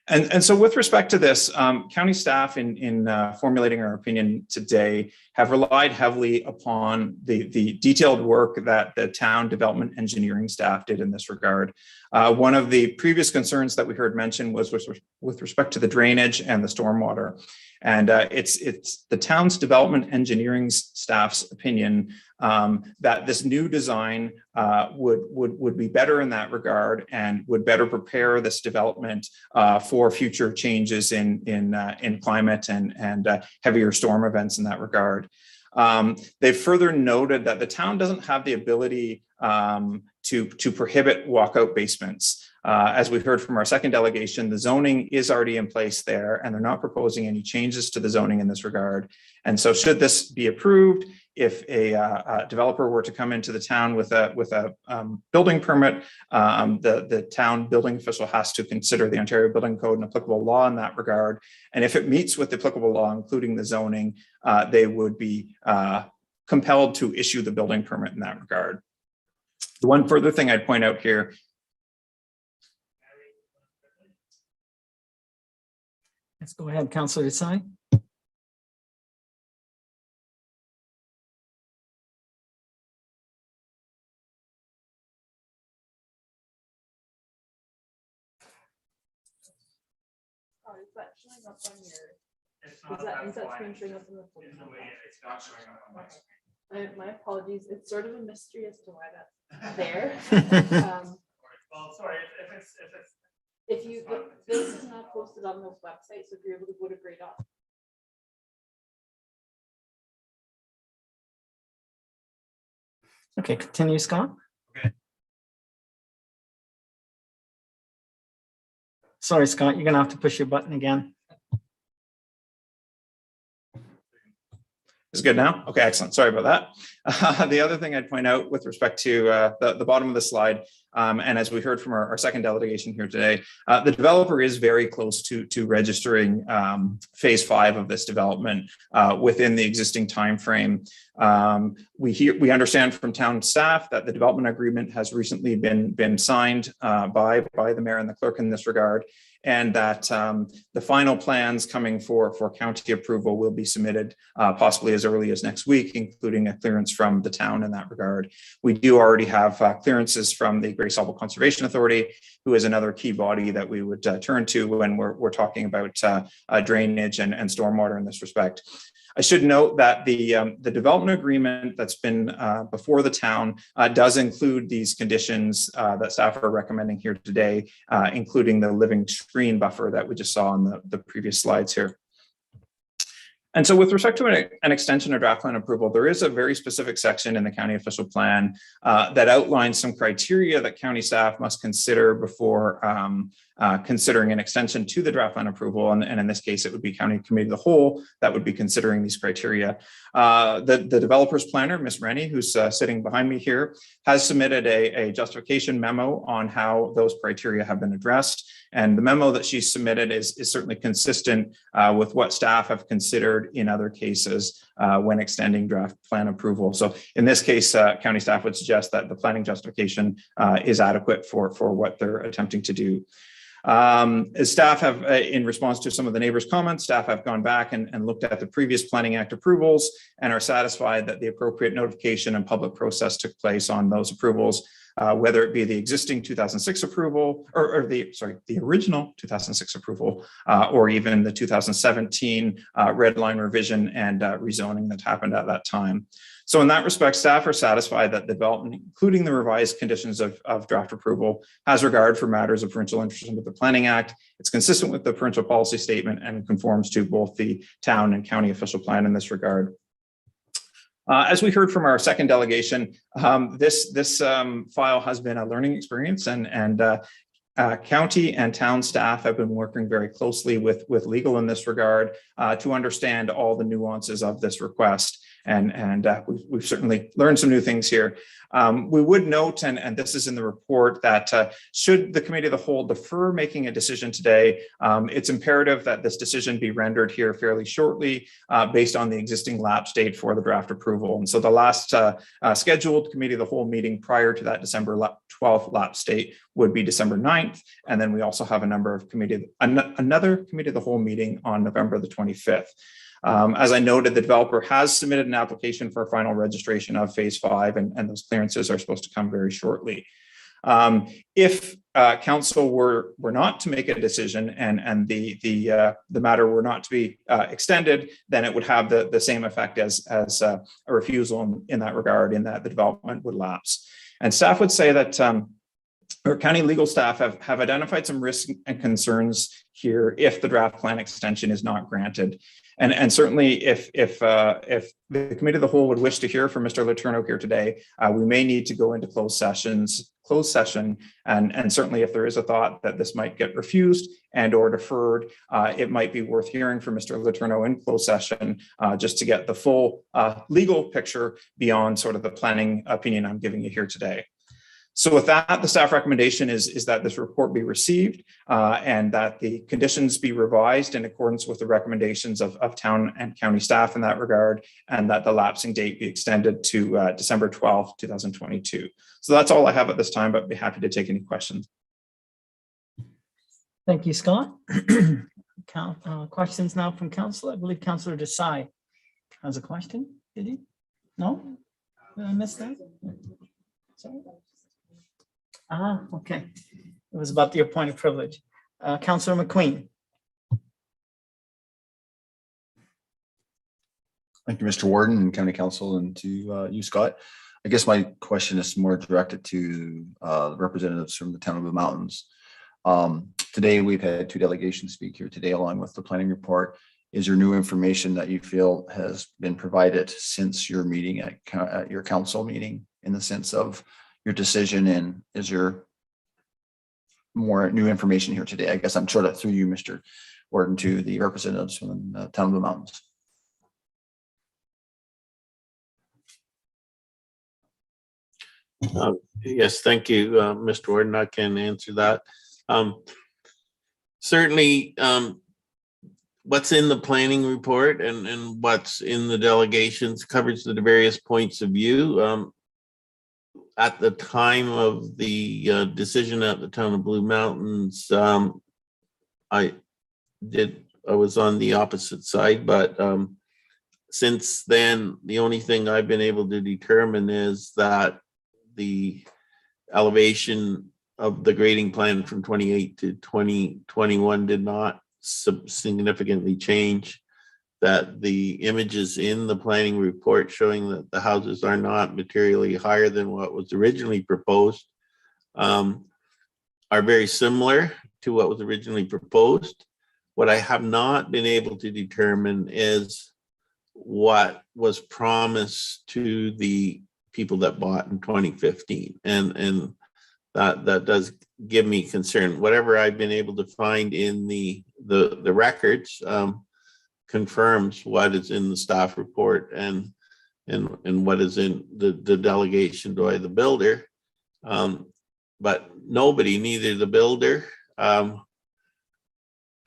And so with respect to this, county staff in formulating our opinion today have relied heavily upon the detailed work that the town development engineering staff did in this regard. One of the previous concerns that we heard mentioned was with respect to the drainage and the stormwater. And it's the town's development engineering staff's opinion that this new design would be better in that regard and would better prepare this development for future changes in climate and heavier storm events in that regard. They've further noted that the town doesn't have the ability to prohibit walkout basements. As we heard from our second delegation, the zoning is already in place there, and they're not proposing any changes to the zoning in this regard. And so should this be approved, if a developer were to come into the town with a building permit, the town building official has to consider the Ontario Building Code and applicable law in that regard. And if it meets with the applicable law, including the zoning, they would be compelled to issue the building permit in that regard. The one further thing I'd point out here. Let's go ahead, Councillor Desai. Is that showing up on your? Is that screen showing up in the? It's not showing up on my screen. My apologies. It's sort of a mystery as to why that's there. Well, sorry, If you, this is not posted on the website, so if you're able to go to Grey Dot. Okay, continue, Scott. Okay. Sorry, Scott, you're gonna have to push your button again. Is it good now? Okay, excellent. Sorry about that. The other thing I'd point out with respect to the bottom of the slide, and as we heard from our second delegation here today, the developer is very close to registering phase 5 of this development within the existing timeframe. We understand from town staff that the development agreement has recently been signed by the mayor and the clerk in this regard, and that the final plans coming for county approval will be submitted possibly as early as next week, including a clearance from the town in that regard. We do already have clearances from the Grace Harbor Conservation Authority, who is another key body that we would turn to when we're talking about drainage and stormwater in this respect. I should note that the development agreement that's been before the town does include these conditions that staff are recommending here today, including the living screen buffer that we just saw on the previous slides here. And so with respect to an extension of draft plan approval, there is a very specific section in the county official plan that outlines some criteria that county staff must consider before considering an extension to the draft plan approval. And in this case, it would be county committee of the whole that would be considering these criteria. The developer's planner, Ms. Rennie, who's sitting behind me here, has submitted a justification memo on how those criteria have been addressed. And the memo that she submitted is certainly consistent with what staff have considered in other cases when extending draft plan approval. So in this case, county staff would suggest that the planning justification is adequate for what they're attempting to do. As staff have, in response to some of the neighbors' comments, staff have gone back and looked at the previous Planning Act approvals and are satisfied that the appropriate notification and public process took place on those approvals, whether it be the existing 2006 approval or the original 2006 approval, or even the 2017 red line revision and rezoning that happened at that time. So in that respect, staff are satisfied that the development, including the revised conditions of draft approval, has regard for matters of provincial interest under the Planning Act. It's consistent with the provincial policy statement and conforms to both the town and county official plan in this regard. As we heard from our second delegation, this file has been a learning experience, and county and town staff have been working very closely with legal in this regard to understand all the nuances of this request. And we've certainly learned some new things here. We would note, and this is in the report, that should the committee of the whole defer making a decision today, it's imperative that this decision be rendered here fairly shortly based on the existing lapse date for the draft approval. And so the last scheduled committee of the whole meeting prior to that December 12th lapse date would be December 9th. And then we also have another committee of the whole meeting on November the 25th. As I noted, the developer has submitted an application for a final registration of phase 5, and those clearances are supposed to come very shortly. If council were not to make a decision and the matter were not to be extended, then it would have the same effect as a refusal in that regard, in that the development would lapse. And staff would say that our county legal staff have identified some risks and concerns here if the draft plan extension is not granted. And certainly if the committee of the whole would wish to hear from Mr. Letourneau here today, we may need to go into closed session. And certainly if there is a thought that this might get refused and or deferred, it might be worth hearing from Mr. Letourneau in closed session just to get the full legal picture beyond sort of the planning opinion I'm giving you here today. So with that, the staff recommendation is that this report be received and that the conditions be revised in accordance with the recommendations of town and county staff in that regard, and that the lapsing date be extended to December 12th, 2022. So that's all I have at this time, but be happy to take any questions. Thank you, Scott. Questions now from council. I believe Councillor Desai has a question. Did he? No? Did I miss that? Sorry. Okay. It was about the appointed privilege. Councillor McQueen. Thank you, Mr. Warden and County Council, and to you, Scott. I guess my question is more directed to the representatives from the town of Blue Mountains. Today, we've had 2 delegations speak here today, along with the planning report. Is there new information that you feel has been provided since your meeting at your council meeting, in the sense of your decision, and is there more new information here today? I guess I'm sure that through you, Mr. Warden, to the representatives from the town of Blue Mountains. Yes, thank you, Mr. Warden. I can answer that. Certainly, what's in the planning report and what's in the delegations covers the various points of view. At the time of the decision at the town of Blue Mountains, I was on the opposite side, but since then, the only thing I've been able to determine is that the elevation of the grading plan from 28 to 2021 did not significantly change, that the images in the planning report showing that the houses are not materially higher than what was originally proposed are very similar to what was originally proposed. What I have not been able to determine is what was promised to the people that bought in 2015. And that does give me concern. Whatever I've been able to find in the records confirms what is in the staff report and what is in the delegation by the builder. But nobody, neither the builder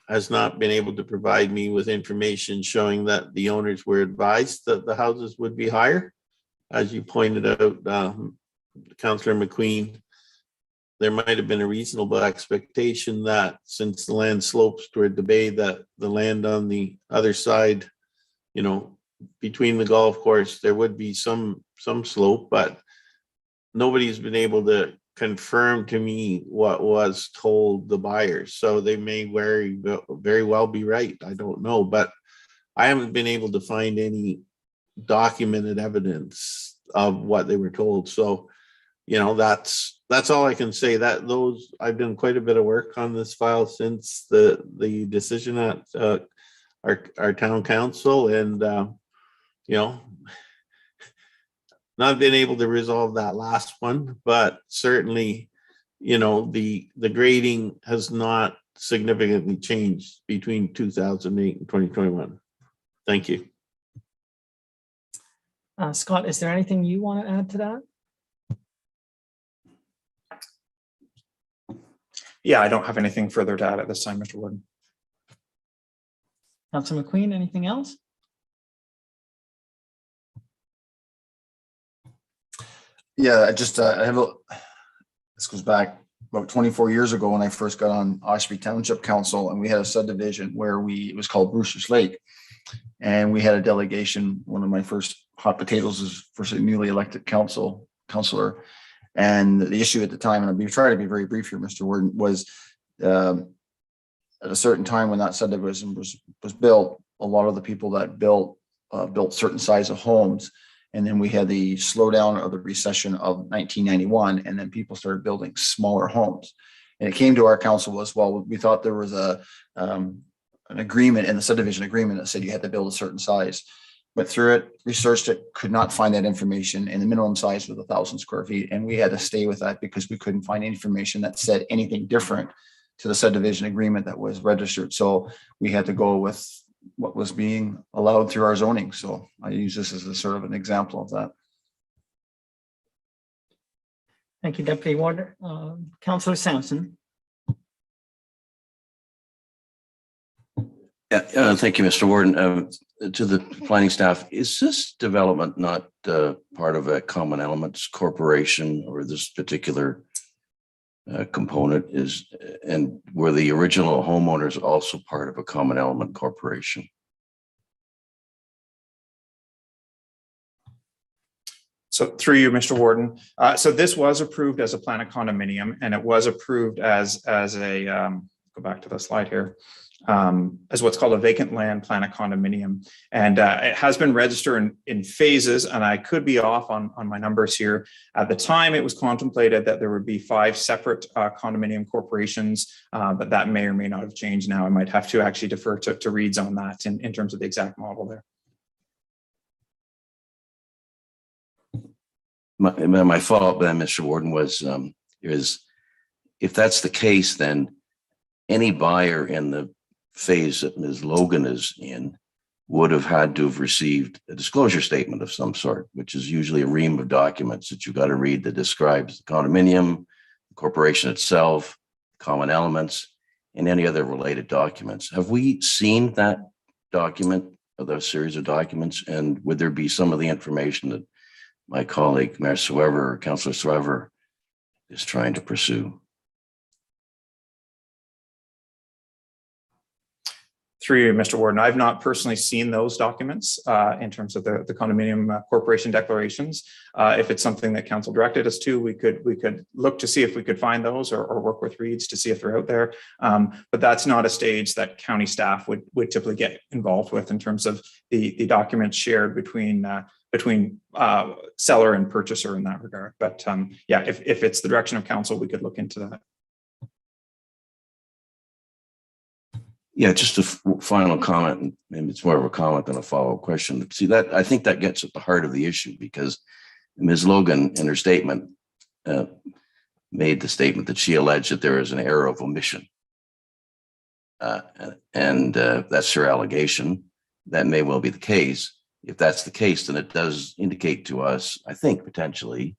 has not been able to provide me with information showing that the owners were advised that the houses would be higher. As you pointed out, Councillor McQueen, there might have been a reasonable expectation that since the land slopes toward the bay, that the land on the other side, you know, between the golf course, there would be some slope, but nobody's been able to confirm to me what was told the buyers. So they may very well be right. I don't know, but I haven't been able to find any documented evidence of what they were told. So, you know, that's all I can say. That those I've done quite a bit of work on this file since the decision at our town council, and you know, not been able to resolve that last one, but certainly, you know, the grading has not significantly changed between 2008 and 2021. Thank you. Scott, is there anything you want to add to that? Yeah, I don't have anything further to add at this time, Mr. Warden. Councilor McQueen, anything else? Yeah, I just this goes back about 24 years ago when I first got on Osprey Township Council, and we had a subdivision where it was called Brewster's Lake, and we had a delegation. One of my first hot potatoes was first newly elected councillor, and the issue at the time, and I'll try to be very brief here, Mr. Warden, was at a certain time when that subdivision was built, a lot of the people that built certain size of homes. And then we had the slowdown of the recession of 1991, and then people started building smaller homes. And it came to our council as well. We thought there was a an agreement in the subdivision agreement that said you had to build a certain size. Went through it, researched it, could not find that information, and the minimum size was 1,000 square feet. And we had to stay with that because we couldn't find information that said anything different to the subdivision agreement that was registered. So we had to go with what was being allowed through our zoning. So I use this as a sort of an example of that. Thank you, Deputy Warden. Councillor Sampson. Yeah, thank you, Mr. Warden. To the planning staff, is this development not part of a common elements corporation, or this particular component is, and were the original homeowners also part of a common element corporation? So through you, Mr. Warden. So this was approved as a plan of condominium, and it was approved as a, go back to the slide here, as what's called a vacant land plan of condominium. And it has been registered in phases, and I could be off on my numbers here. At the time, it was contemplated that there would be 5 separate condominium corporations, but that may or may not have changed now. I might have to actually defer to Reed's on that in terms of the exact model there. My follow-up then, Mr. Warden, was is if that's the case, then any buyer in the phase that Ms. Logan is in would have had to have received a disclosure statement of some sort, which is usually a ream of documents that you've got to read that describes the condominium, the corporation itself, common elements, and any other related documents. Have we seen that document, or those series of documents? And would there be some of the information that my colleague, Mayor Swever, or Councillor Swever, is trying to pursue? Through you, Mr. Warden, I've not personally seen those documents in terms of the condominium corporation declarations. If it's something that council directed us to, we could look to see if we could find those, or work with Reed's to see if they're out there. But that's not a stage that county staff would typically get involved with in terms of the documents shared between seller and purchaser in that regard. But yeah, if it's the direction of council, we could look into that. Yeah, just a final comment, and maybe it's more of a comment than a follow-up question. See, that I think that gets at the heart of the issue, because Ms. Logan, in her statement, made the statement that she alleged that there is an error of omission. And that's her allegation. That may well be the case. If that's the case, then it does indicate to us, I think, potentially,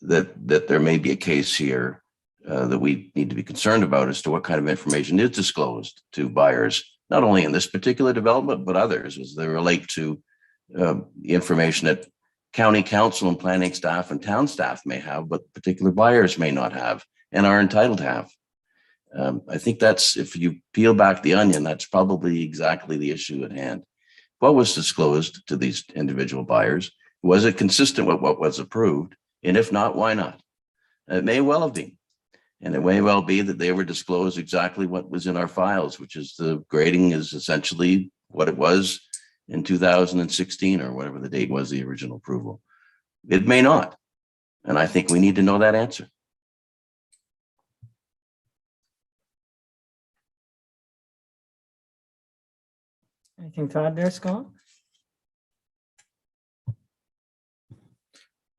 that there may be a case here that we need to be concerned about as to what kind of information is disclosed to buyers, not only in this particular development, but others, as they relate to the information that county council and planning staff and town staff may have, but particular buyers may not have and are entitled to have. I think that's, if you peel back the onion, that's probably exactly the issue at hand. What was disclosed to these individual buyers? Was it consistent with what was approved? And if not, why not? It may well have been. And it may well be that they were disclosed exactly what was in our files, which is the grading is essentially what it was in 2016 or whatever the date was, the original approval. It may not. And I think we need to know that answer. Anything to add there, Scott?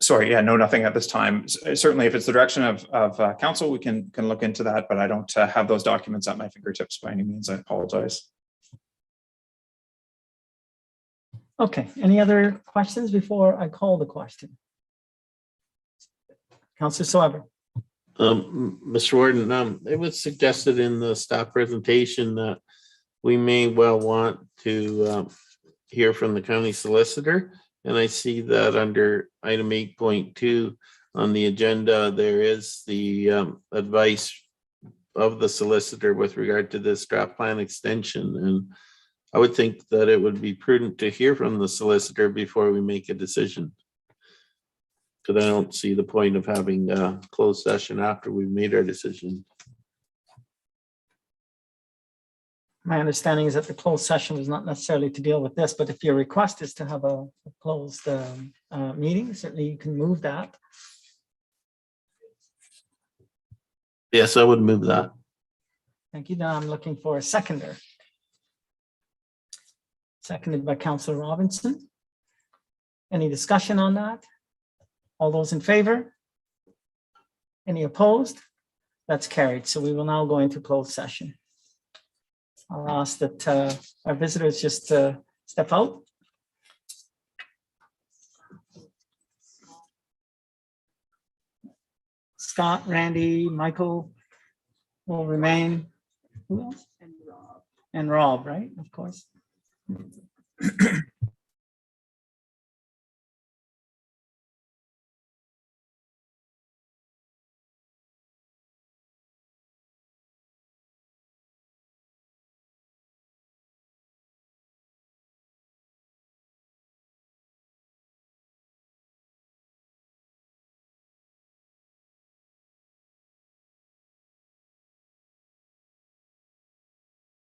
Sorry, yeah, no, nothing at this time. Certainly, if it's the direction of council, we can look into that, but I don't have those documents at my fingertips by any means. I apologize. Okay, any other questions before I call the question? Councillor Swever. Mr. Warden, it was suggested in the staff presentation that we may well want to hear from the county solicitor. And I see that under item 8.2 on the agenda, there is the advice of the solicitor with regard to this draft plan extension. And I would think that it would be prudent to hear from the solicitor before we make a decision. Because I don't see the point of having a closed session after we've made our decision. My understanding is that the closed session was not necessarily to deal with this, but if your request is to have a closed meeting, certainly you can move that. Yes, I would move that. Thank you. Now I'm looking for a seconder. seconded by Councillor Robinson. Any discussion on that? All those in favor? Any opposed? That's carried. So we will now go into closed session. I'll ask that our visitors just step out. Scott, Randy, Michael will remain. Who else? And Rob, right? Of course.